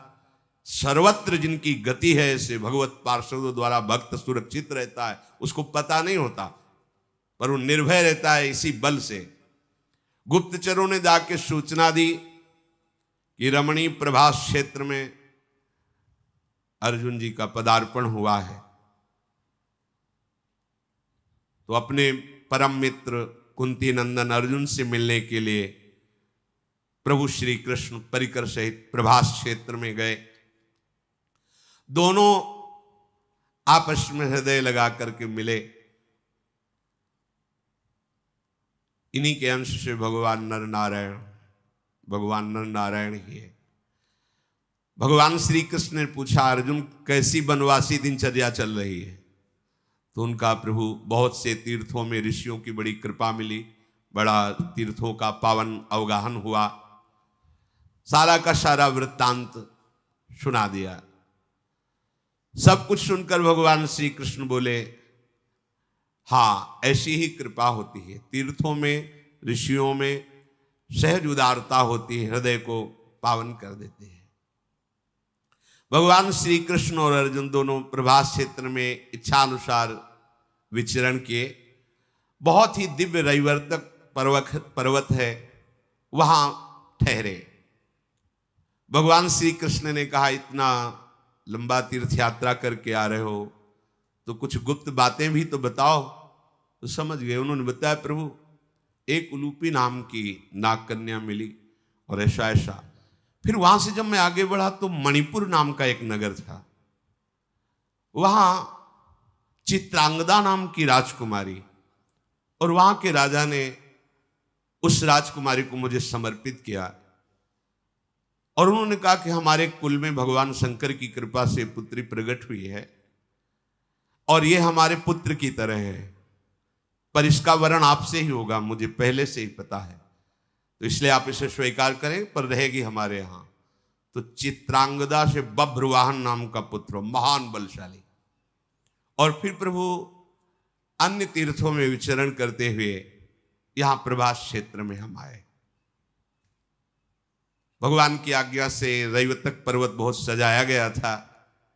सर्वत्र जिनकी गति है, ऐसे भगवत पार्षदों द्वारा भक्त सुरक्षित रहता है। उसको पता नहीं होता पर वो निर्भय रहता है इसी बल से। गुप्तचरों ने जाके सूचना दी कि रमणी प्रभास क्षेत्र में अर्जुन जी का पदार्पण हुआ है। तो अपने परम मित्र कुंती नंदन अर्जुन से मिलने के लिए प्रभु श्री कृष्ण परिकर सहित प्रभास क्षेत्र में गए। दोनों आपस में हृदय लगा करके मिले। इन्हीं के अंश से भगवान नर नारायण ही है। भगवान श्री कृष्ण ने पूछा, अर्जुन कैसी वनवासी दिनचर्या चल रही है? तो उनका प्रभु, बहुत से तीर्थों में ऋषियों की बड़ी कृपा मिली, बड़ा तीर्थों का पावन अवगाहन हुआ, सारा का सारा वृत्तांत सुना दिया। सब कुछ सुनकर भगवान श्री कृष्ण बोले, हाँ ऐसी ही कृपा होती है, तीर्थों में ऋषियों में सहज उदारता होती है, हृदय को पावन कर देते हैं। भगवान श्री कृष्ण और अर्जुन दोनों प्रभास क्षेत्र में इच्छानुसार विचरण किए। बहुत ही दिव्य रविवर्तक पर्वत है, वहां ठहरे। भगवान श्री कृष्ण ने कहा, इतना लंबा तीर्थ यात्रा करके आ रहे हो तो कुछ गुप्त बातें भी तो बताओ। तो समझ गए। उन्होंने बताया, प्रभु एक उलूपी नाम की नाग कन्या मिली और ऐसा ऐसा। फिर वहां से जब मैं आगे बढ़ा तो मणिपुर नाम का एक नगर था, वहां चित्रांगदा नाम की राजकुमारी, और वहां के राजा ने उस राजकुमारी को मुझे समर्पित किया। और उन्होंने कहा कि हमारे कुल में भगवान शंकर की कृपा से पुत्री प्रकट हुई है और ये हमारे पुत्र की तरह है, पर इसका वर्ण आपसे ही होगा, मुझे पहले से ही पता है, तो इसलिए आप इसे स्वीकार करें, पर रहेगी हमारे यहां। तो चित्रांगदा से बभ्रवाहन नाम का पुत्र, महान बलशाली। और फिर प्रभु अन्य तीर्थों में विचरण करते हुए यहां प्रभास क्षेत्र में हम आए। भगवान की आज्ञा से रैवतक पर्वत बहुत सजाया गया था,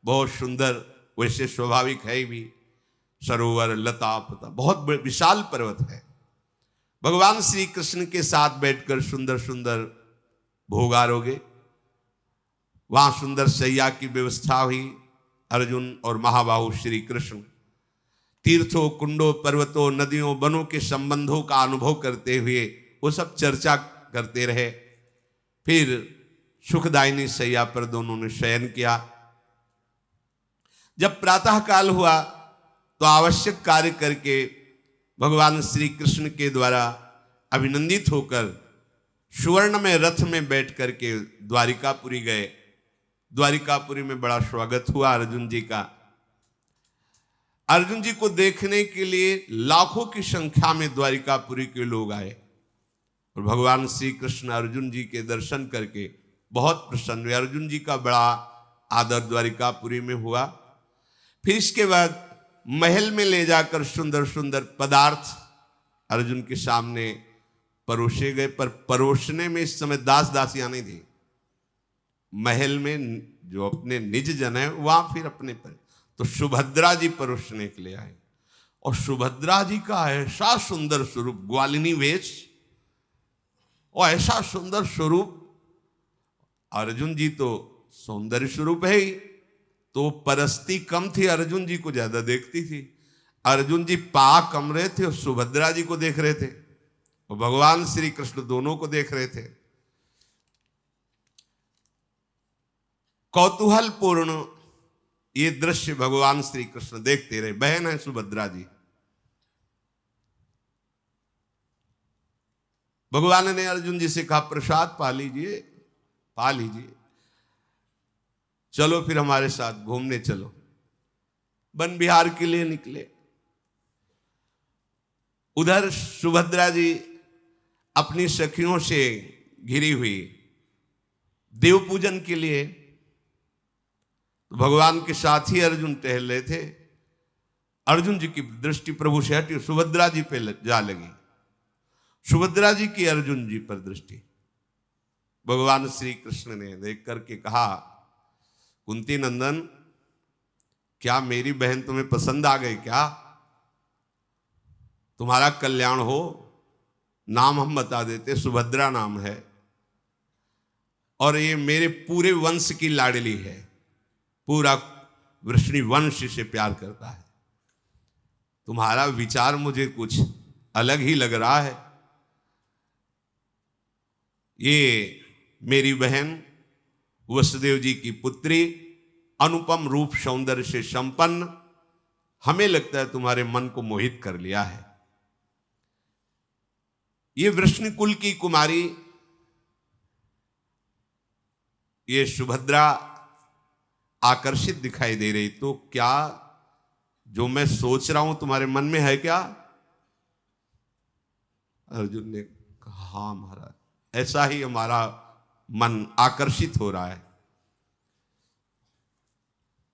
बहुत सुंदर, वैसे स्वाभाविक है भी, सरोवर लता पता, बहुत विशाल पर्वत है। भगवान श्री कृष्ण के साथ बैठकर सुंदर सुंदर भोग आरोगे, वहां सुंदर शैया की व्यवस्था हुई। अर्जुन और महाबाहु श्री कृष्ण तीर्थों, कुंडों, पर्वतों, नदियों, वनों के संबंधों का अनुभव करते हुए वो सब चर्चा करते रहे। फिर सुखदायिनी शैया पर दोनों ने शयन किया। जब प्रातः काल हुआ तो आवश्यक कार्य करके भगवान श्री कृष्ण के द्वारा अभिनंदित होकर सुवर्ण में रथ में बैठ करके द्वारिकापुरी गए। द्वारिकापुरी में बड़ा स्वागत हुआ अर्जुन जी का। अर्जुन जी को देखने के लिए लाखों की संख्या में द्वारिकापुरी के लोग आए। और भगवान श्री कृष्ण अर्जुन जी के दर्शन करके बहुत प्रसन्न हुए। अर्जुन जी का बड़ा आदर द्वारिकापुरी में हुआ। फिर इसके बाद महल में ले जाकर सुंदर सुंदर पदार्थ अर्जुन के सामने परोसे गए, पर परोसने में इस समय दास दासियां नहीं थी। महल में जो अपने निज जन है वहां फिर अपने पर, तो सुभद्रा जी परोसने के लिए आए। और सुभद्रा जी का ऐसा सुंदर स्वरूप, ग्वालिनी वेश और ऐसा सुंदर स्वरूप। अर्जुन जी तो सौंदर्य स्वरूप है ही, तो परस्ती कम थी, अर्जुन जी को ज्यादा देखती थी। अर्जुन जी पा कम रहे थे और सुभद्रा जी को देख रहे थे, और भगवान श्री कृष्ण दोनों को देख रहे थे। कौतूहलपूर्ण ये दृश्य भगवान श्री कृष्ण देखते रहे। बहन है सुभद्रा जी। भगवान ने अर्जुन जी से कहा प्रसाद पा लीजिए, पा लीजिए, चलो फिर हमारे साथ घूमने चलो। वन विहार के लिए निकले। उधर सुभद्रा जी अपनी सखियों से घिरी हुई देव पूजन के लिए, तो भगवान के साथ ही अर्जुन टहल रहे थे। अर्जुन जी की दृष्टि प्रभु से हटी, सुभद्रा जी पे जा लगी। सुभद्रा जी की अर्जुन जी पर दृष्टि। भगवान श्री कृष्ण ने देख करके कहा, कुंती नंदन, क्या मेरी बहन तुम्हें पसंद आ गई क्या? तुम्हारा कल्याण हो, नाम हम बता देते, सुभद्रा नाम है, और ये मेरे पूरे वंश की लाडली है, पूरा वृष्णि वंश से प्यार करता है। तुम्हारा विचार मुझे कुछ अलग ही लग रहा है। ये मेरी बहन वसुदेव जी की पुत्री, अनुपम रूप सौंदर्य से संपन्न, हमें लगता है तुम्हारे मन को मोहित कर लिया है। ये वृष्णि कुल की कुमारी, ये सुभद्रा आकर्षित दिखाई दे रही, तो क्या जो मैं सोच रहा हूं तुम्हारे मन में है क्या? अर्जुन ने कहा, हाँ महाराज, ऐसा ही हमारा मन आकर्षित हो रहा है।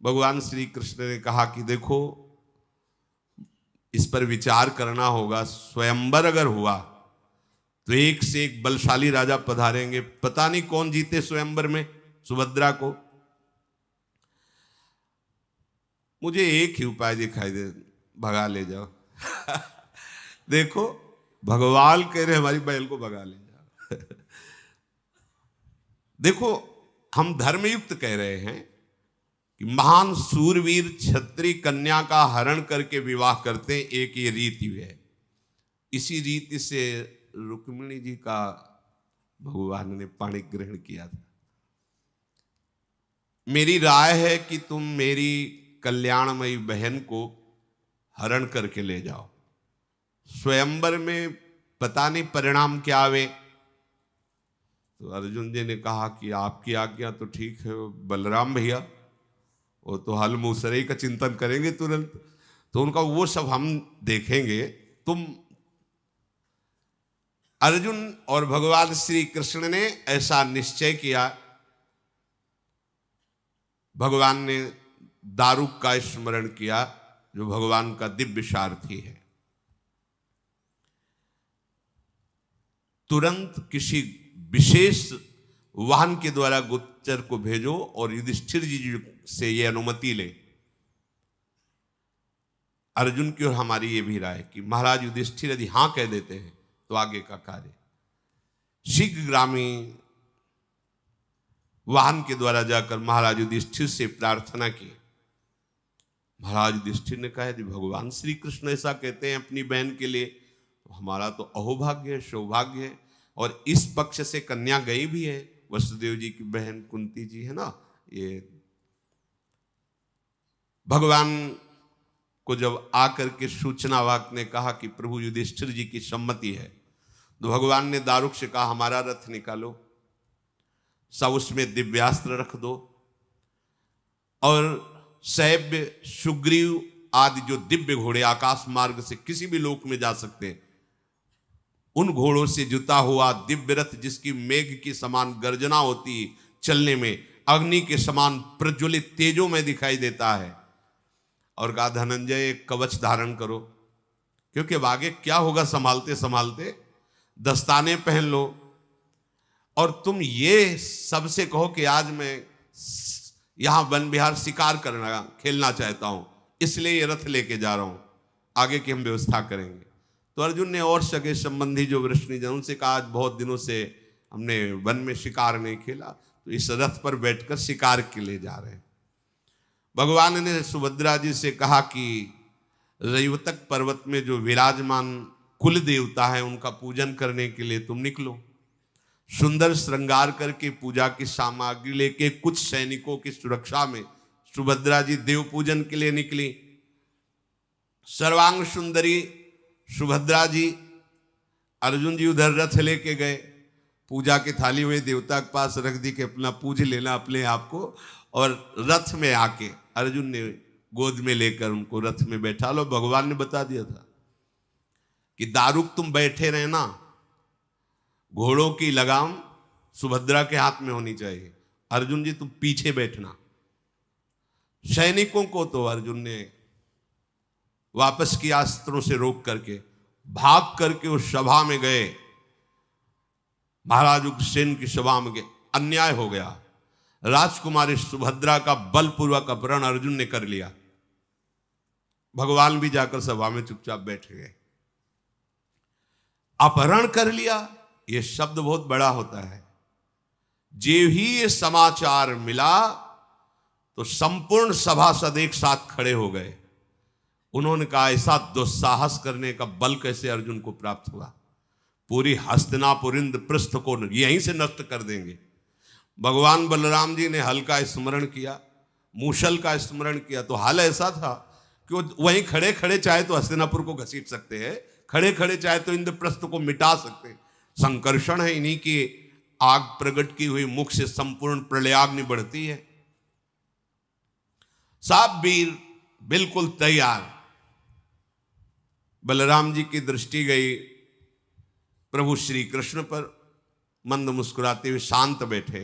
भगवान श्री कृष्ण ने कहा कि देखो, इस पर विचार करना होगा। स्वयंवर अगर हुआ तो एक से एक बलशाली राजा पधारेंगे, पता नहीं कौन जीते स्वयंवर में सुभद्रा को। मुझे एक ही उपाय दिखाई दे, भगा ले जाओ। देखो, भगवान कह रहे हमारी बैल को भगा ले जाओ। देखो, हम धर्मयुक्त कह रहे हैं कि महान सूरवीर क्षत्रिय कन्या का हरण करके विवाह करते हैं, एक ये रीति है। इसी रीति से रुक्मिणी जी का भगवान ने पाणी ग्रहण किया था। मेरी राय है कि तुम मेरी कल्याणमयी बहन को हरण करके ले जाओ। स्वयंवर में पता नहीं परिणाम क्या आवे। तो अर्जुन जी ने कहा कि आपकी आज्ञा तो ठीक है बलराम भैया, वो तो हल मूसरे का चिंतन करेंगे तुरंत, तो उनका वो सब हम देखेंगे। तुम अर्जुन और भगवान श्री कृष्ण ने ऐसा निश्चय किया। भगवान ने दारुक का स्मरण किया, जो भगवान का दिव्य सारथी है। तुरंत किसी विशेष वाहन के द्वारा गुप्तचर को भेजो और युधिष्ठिर जी से यह अनुमति ले। अर्जुन की और हमारी ये भी राय कि महाराज युधिष्ठिर यदि हां कह देते हैं तो आगे का कार्य शीघ्रगामी वाहन के द्वारा जाकर महाराज युधिष्ठिर से प्रार्थना की। महाराज युधिष्ठिर ने कहा यदि भगवान श्री कृष्ण ऐसा कहते हैं अपनी बहन के लिए, तो हमारा तो अहोभाग्य है, सौभाग्य है। और इस पक्ष से कन्या गई भी है, वसुदेव जी की बहन कुंती जी है ना। ये भगवान को जब आकर के सूचना वाक ने कहा कि प्रभु युधिष्ठिर जी की सम्मति है, तो भगवान ने दारुक से कहा हमारा रथ निकालो, सब उसमें दिव्यास्त्र रख दो, और सैव्य सुग्रीव आदि जो दिव्य घोड़े आकाश मार्ग से किसी भी लोक में जा सकते हैं, उन घोड़ों से जुता हुआ दिव्य रथ जिसकी मेघ की समान गर्जना होती, चलने में अग्नि के समान प्रज्वलित तेजों में दिखाई देता है। और कहा धनंजय एक कवच धारण करो, क्योंकि अब आगे क्या होगा संभालते संभालते, दस्ताने पहन लो और तुम ये सबसे कहो कि आज मैं यहां वन विहार शिकार करना खेलना चाहता हूं, इसलिए ये रथ लेके जा रहा हूं, आगे की हम व्यवस्था करेंगे। तो अर्जुन ने और सगे संबंधी जो वृष्णिजन उनसे कहा आज बहुत दिनों से हमने वन में शिकार नहीं खेला, तो इस रथ पर बैठकर शिकार के लिए जा रहे हैं। भगवान ने सुभद्रा जी से कहा कि रैवतक पर्वत में जो विराजमान कुल देवता है उनका पूजन करने के लिए तुम निकलो। सुंदर श्रृंगार करके पूजा की सामग्री लेके कुछ सैनिकों की सुरक्षा में सुभद्रा जी देव पूजन के लिए निकली। सर्वांग सुंदरी सुभद्रा जी, अर्जुन जी उधर रथ लेके गए, पूजा की थाली हुए देवता के पास रख दी कि अपना पूज लेना अपने आप को, और रथ में आके अर्जुन ने गोद में लेकर उनको रथ में बैठा लो। भगवान ने बता दिया था कि दारुक तुम बैठे रहना, घोड़ों की लगाम सुभद्रा के हाथ में होनी चाहिए, अर्जुन जी तुम पीछे बैठना। सैनिकों को तो अर्जुन ने वापस किया अस्त्रों से रोक करके, भाग करके उस सभा में गए, महाराज उग्रसेन की सभा में गए। अन्याय हो गया, राजकुमारी सुभद्रा का बलपूर्वक अपहरण अर्जुन ने कर लिया। भगवान भी जाकर सभा में चुपचाप बैठ गए। अपहरण कर लिया, यह शब्द बहुत बड़ा होता है। जे ही ये समाचार मिला तो संपूर्ण सभासद एक साथ खड़े हो गए। उन्होंने कहा ऐसा दुस्साहस करने का बल कैसे अर्जुन को प्राप्त हुआ, पूरी हस्तिनापुर इंद्रप्रस्थ को यहीं से नष्ट कर देंगे। भगवान बलराम जी ने हल का स्मरण किया, मूषल का स्मरण किया, तो हाल ऐसा था कि वो वहीं खड़े खड़े चाहे तो हस्तिनापुर को घसीट सकते हैं, खड़े खड़े चाहे तो इंद्रप्रस्थ को मिटा सकते हैं। संकर्षण है, इन्हीं की आग प्रकट की हुई मुख से संपूर्ण प्रलयाग्नि बढ़ती है। सब वीर बिल्कुल तैयार। बलराम जी की दृष्टि गई प्रभु श्री कृष्ण पर, मंद मुस्कुराते हुए शांत बैठे।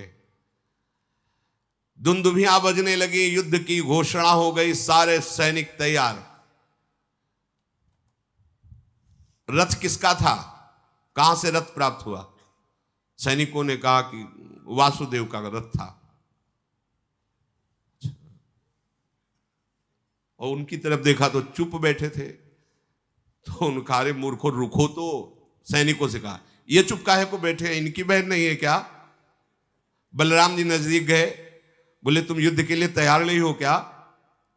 दुंदुभियां बजने लगी, युद्ध की घोषणा हो गई, सारे सैनिक तैयार। रथ किसका था, कहां से रथ प्राप्त हुआ? सैनिकों ने कहा कि वासुदेव का रथ था। और उनकी तरफ देखा तो चुप बैठे थे। तो उनका अरे मूर्खों रुको, तो सैनिकों से कहा ये चुप काहे को बैठे हैं, इनकी बहन नहीं है क्या? बलराम जी नजदीक गए, बोले तुम युद्ध के लिए तैयार नहीं हो क्या?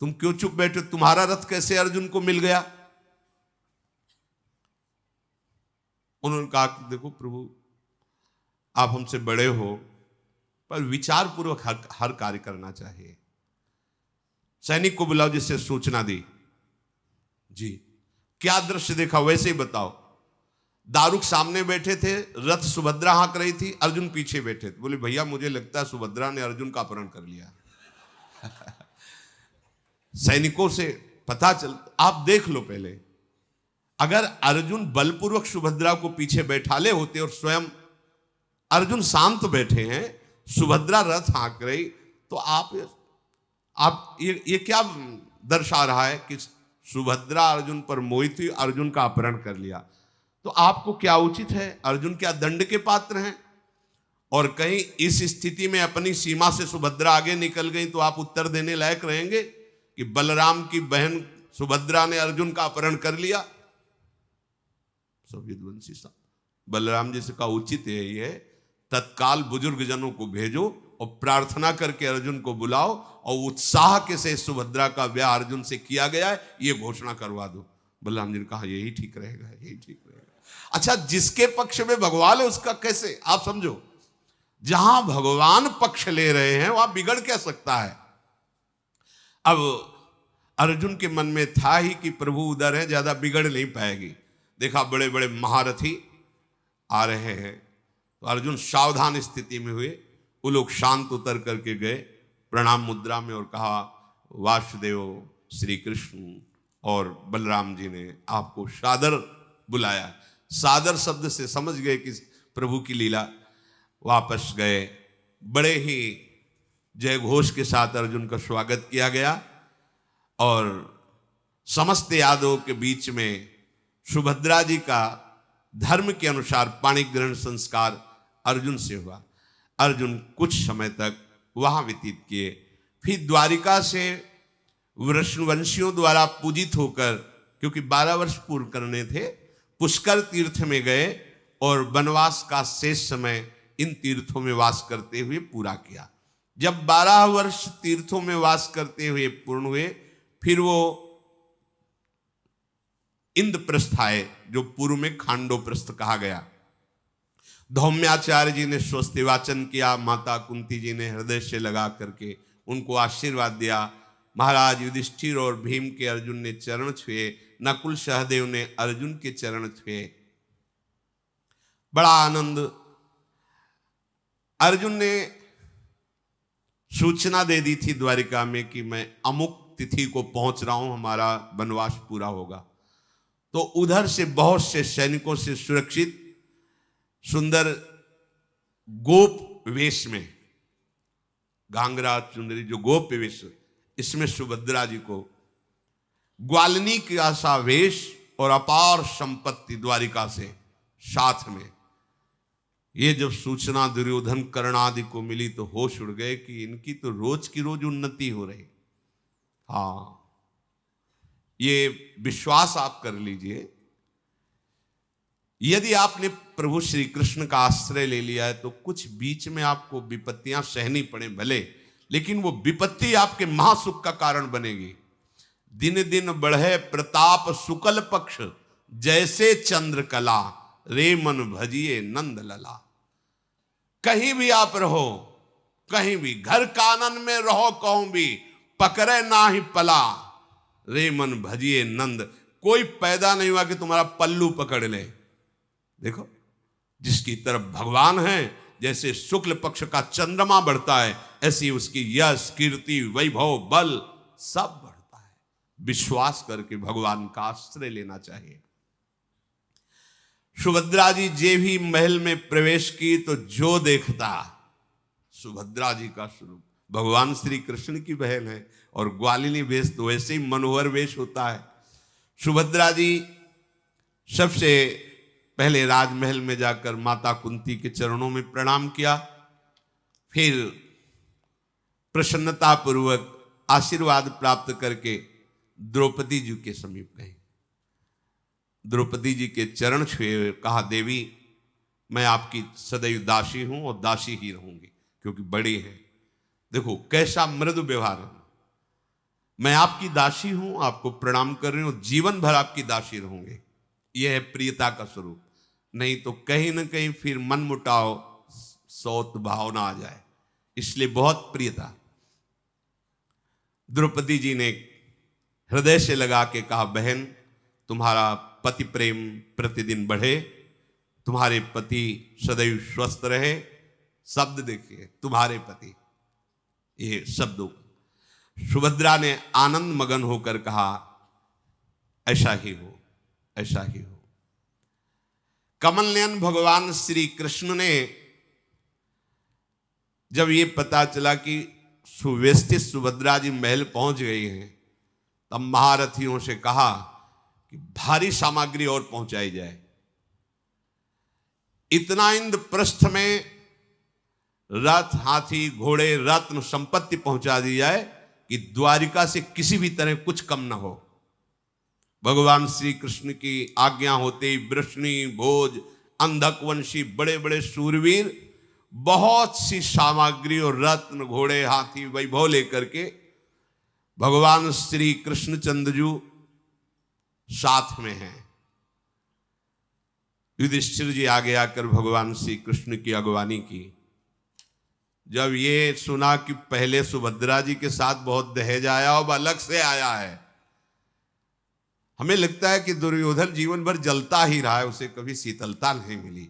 तुम क्यों चुप बैठे? तुम्हारा रथ कैसे अर्जुन को मिल गया? उन्होंने कहा कि देखो प्रभु, आप हमसे बड़े हो, पर विचार पूर्वक हर कार्य करना चाहिए। सैनिक को बुलाओ जिससे सूचना दी। जी, क्या दृश्य देखा वैसे ही बताओ। दारुक सामने बैठे थे, रथ सुभद्रा हाँक रही थी, अर्जुन पीछे बैठे थे। बोले भैया मुझे लगता है सुभद्रा ने अर्जुन का अपहरण कर लिया। सैनिकों से पता चल, आप देख लो पहले, अगर अर्जुन बलपूर्वक सुभद्रा को पीछे बैठा ले होते और स्वयं अर्जुन शांत बैठे हैं, सुभद्रा रथ हाँक रही, तो आप ये क्या दर्शा रहा है कि सुभद्रा अर्जुन पर मोहित हुई, अर्जुन का अपहरण कर लिया। तो आपको क्या उचित है? अर्जुन क्या दंड के पात्र हैं? और कहीं इस स्थिति में अपनी सीमा से सुभद्रा आगे निकल गई तो आप उत्तर देने लायक रहेंगे कि बलराम की बहन सुभद्रा ने अर्जुन का अपहरण कर लिया? सब विद्वांसी साहब, बलराम जी से कहा उचित यही है, तत्काल बुजुर्ग जनों को भेजो और प्रार्थना करके अर्जुन को बुलाओ और उत्साह के से सुभद्रा का ब्याह अर्जुन से किया गया है ये घोषणा करवा दो। बलराम जी ने कहा यही ठीक रहेगा, यही ठीक रहेगा। अच्छा, जिसके पक्ष में भगवान है उसका कैसे, आप समझो, जहां भगवान पक्ष ले रहे हैं वहां बिगड़ क्या सकता है? अब अर्जुन के मन में था ही कि प्रभु उधर है, ज्यादा बिगड़ नहीं पाएगी। देखा बड़े बड़े महारथी आ रहे हैं, तो अर्जुन सावधान स्थिति में हुए। वो लोग शांत उतर करके गए प्रणाम मुद्रा में और कहा वासुदेव श्री कृष्ण और बलराम जी ने आपको सादर बुलाया। सादर शब्द से समझ गए कि प्रभु की लीला। वापस गए, बड़े ही जय घोष के साथ अर्जुन का स्वागत किया गया और समस्त यादवों के बीच में सुभद्रा जी का धर्म के अनुसार पाणी ग्रहण संस्कार अर्जुन से हुआ। अर्जुन कुछ समय तक वहां व्यतीत किए, फिर द्वारिका से वृषणवंशियों द्वारा पूजित होकर, क्योंकि 12 वर्ष पूर्ण करने थे, पुष्कर तीर्थ में गए और वनवास का शेष समय इन तीर्थों में वास करते हुए पूरा किया। जब 12 वर्ष तीर्थों में वास करते हुए पूर्ण हुए, फिर वो इंद्रप्रस्थ आए, जो पूर्व में खांडोप्रस्थ कहा गया। धौम्याचार्य जी ने स्वस्ति वाचन किया, माता कुंती जी ने हृदय से लगा करके उनको आशीर्वाद दिया। महाराज युधिष्ठिर और भीम के अर्जुन ने चरण छुए, नकुल सहदेव ने अर्जुन के चरण छुए। बड़ा आनंद। अर्जुन ने सूचना दे दी थी द्वारिका में कि मैं अमुक तिथि को पहुंच रहा हूं, हमारा वनवास पूरा होगा। तो उधर से बहुत से सैनिकों से सुरक्षित सुंदर गोप वेश में, घांगरा चुंदरी जो गोप वेश, इसमें सुभद्रा जी को ग्वालिनी की आशा वेश और अपार संपत्ति द्वारिका से साथ में। ये जब सूचना दुर्योधन कर्ण आदि को मिली तो होश उड़ गए कि इनकी तो रोज की रोज उन्नति हो रही। हाँ, ये विश्वास आप कर लीजिए, यदि आपने प्रभु श्री कृष्ण का आश्रय ले लिया है तो कुछ बीच में आपको विपत्तियां सहनी पड़े भले, लेकिन वो विपत्ति आपके महासुख का कारण बनेगी। दिन दिन बढ़े प्रताप शुक्ल पक्ष, जैसे चंद्र कला, रे मन भजिए नंद लला। कहीं भी आप रहो, कहीं भी घर कानन में रहो, कहूं भी पकड़े ना ही पला, रे मन भजिए नंद। कोई पैदा नहीं हुआ कि तुम्हारा पल्लू पकड़ ले। देखो, जिसकी तरफ भगवान है, जैसे शुक्ल पक्ष का चंद्रमा बढ़ता है, ऐसी उसकी यश कीर्ति वैभव बल सब बढ़ता है। विश्वास करके भगवान का आश्रय लेना चाहिए। सुभद्रा जी जे भी महल में प्रवेश की तो जो देखता, सुभद्रा जी का स्वरूप। भगवान श्री कृष्ण की बहन है और ग्वालिनी वेश तो वैसे ही मनोहर वेश होता है। सुभद्रा जी सबसे पहले राजमहल में जाकर माता कुंती के चरणों में प्रणाम किया, फिर प्रसन्नता पूर्वक आशीर्वाद प्राप्त करके द्रौपदी जी के समीप गए। द्रौपदी जी के चरण छुए, कहा देवी मैं आपकी सदैव दासी हूं और दासी ही रहूंगी, क्योंकि बड़ी है। देखो कैसा मृदु व्यवहार है। मैं आपकी दासी हूं, आपको प्रणाम कर रही हूं, जीवन भर आपकी दासी रहूंगी। यह है प्रियता का स्वरूप। नहीं तो कहीं ना कहीं फिर मन मुटाव, सौत भावना आ जाए, इसलिए बहुत प्रियता। द्रौपदी जी ने हृदय से लगा के कहा, बहन तुम्हारा पति प्रेम प्रतिदिन बढ़े, तुम्हारे पति सदैव स्वस्थ रहे। शब्द देखिए, तुम्हारे पति, ये शब्दों। सुभद्रा ने आनंद मगन होकर कहा, ऐसा ही हो, ऐसा ही हो। कमल नयन भगवान श्री कृष्ण ने जब ये पता चला कि सुव्यवस्थित सुभद्रा जी महल पहुंच गई हैं, तब महारथियों से कहा कि भारी सामग्री और पहुंचाई जाए। इतना इंद्रप्रस्थ में रथ, हाथी, घोड़े, रत्न, संपत्ति पहुंचा दी जाए कि द्वारिका से किसी भी तरह कुछ कम ना हो। भगवान श्री कृष्ण की आज्ञा होते ही वृष्णि, भोज, अंधकवंशी बड़े बड़े शूरवीर बहुत सी सामग्री और रत्न, घोड़े, हाथी, वैभव लेकर के भगवान श्री कृष्णचंद्र जी साथ में हैं। युधिष्ठिर जी आगे आकर भगवान श्री कृष्ण की अगवानी की। जब ये सुना कि पहले सुभद्रा जी के साथ बहुत दहेज आया और अलग से आया है, हमें लगता है कि दुर्योधन जीवन भर जलता ही रहा है, उसे कभी शीतलता नहीं मिली।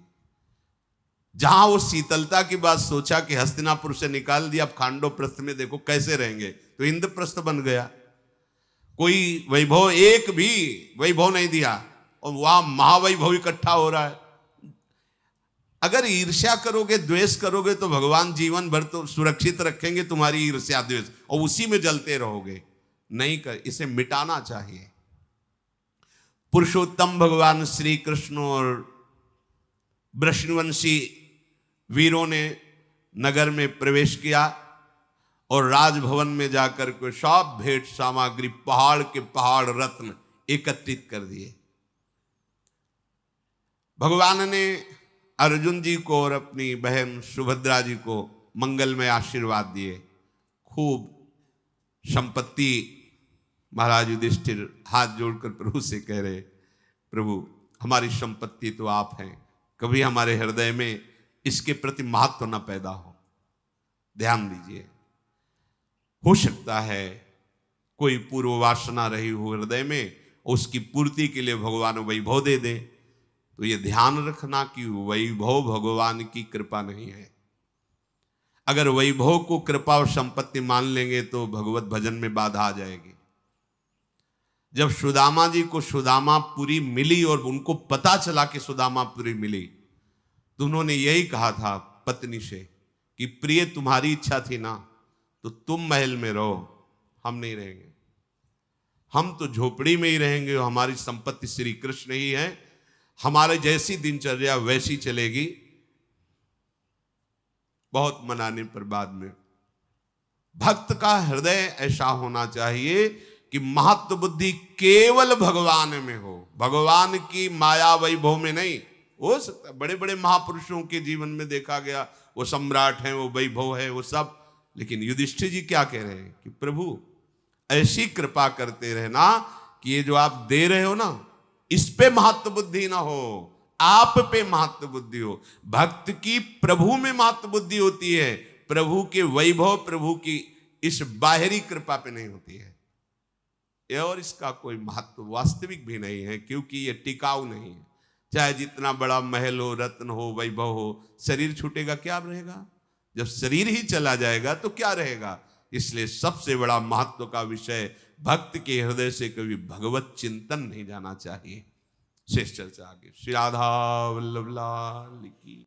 जहां वो शीतलता की बात सोचा कि हस्तिनापुर से निकाल दिया, अब खांडोप्रस्थ में देखो कैसे रहेंगे, तो इंद्रप्रस्थ बन गया। कोई वैभव, एक भी वैभव नहीं दिया। और वहां महावैभव इकट्ठा हो रहा है। अगर ईर्ष्या करोगे, द्वेष करोगे, तो भगवान जीवन भर तो सुरक्षित रखेंगे तुम्हारी ईर्ष्या द्वेष, और उसी में जलते रहोगे। नहीं कर, इसे मिटाना चाहिए। पुरुषोत्तम भगवान श्री कृष्ण और वृषणवंशी वीरों ने नगर में प्रवेश किया और राजभवन में जाकर के सब भेंट सामग्री, पहाड़ के पहाड़ रत्न एकत्रित कर दिए। भगवान ने अर्जुन जी को और अपनी बहन सुभद्रा जी को मंगलमय आशीर्वाद दिए, खूब संपत्ति। महाराज युधिष्ठिर हाथ जोड़कर प्रभु से कह रहे, प्रभु हमारी संपत्ति तो आप हैं, कभी हमारे हृदय में इसके प्रति महत्व न पैदा हो, ध्यान दीजिए। हो सकता है कोई पूर्व वासना रही हो हृदय में, उसकी पूर्ति के लिए भगवान वैभव दे दे, तो ये ध्यान रखना कि वैभव भगवान की कृपा नहीं है। अगर वैभव को कृपा और संपत्ति मान लेंगे तो भगवत भजन में बाधा आ जाएगी। जब सुदामा जी को सुदामापुरी मिली और उनको पता चला कि सुदामापुरी मिली, तो उन्होंने यही कहा था पत्नी से कि प्रिय तुम्हारी इच्छा थी ना, तो तुम महल में रहो, हम नहीं रहेंगे, हम तो झोपड़ी में ही रहेंगे, और हमारी संपत्ति श्री कृष्ण ही है, हमारे जैसी दिनचर्या वैसी चलेगी। बहुत मनाने पर बाद में भक्त का हृदय ऐसा होना चाहिए कि महत्व बुद्धि केवल भगवान में हो, भगवान की माया वैभव में नहीं। हो सकता बड़े बड़े महापुरुषों के जीवन में देखा गया, वो सम्राट हैं, वो वैभव है, वो सब, लेकिन युधिष्ठिर जी क्या कह रहे हैं कि प्रभु ऐसी कृपा करते रहना कि ये जो आप दे रहे हो ना, इस पे महत्व बुद्धि ना हो, आप पे महत्व बुद्धि हो। भक्त की प्रभु में महत्व बुद्धि होती है, प्रभु के वैभव, प्रभु की इस बाहरी कृपा पे नहीं होती है। और इसका कोई महत्व वास्तविक भी नहीं है, क्योंकि ये टिकाऊ नहीं है। चाहे जितना बड़ा महल हो, रत्न हो, वैभव हो, शरीर छूटेगा क्या रहेगा? जब शरीर ही चला जाएगा तो क्या रहेगा? इसलिए सबसे बड़ा महत्व का विषय भक्त के हृदय से कभी भगवत चिंतन नहीं जाना चाहिए। शेष चर्चा आगे। श्री राधा वल्लभ लाल की।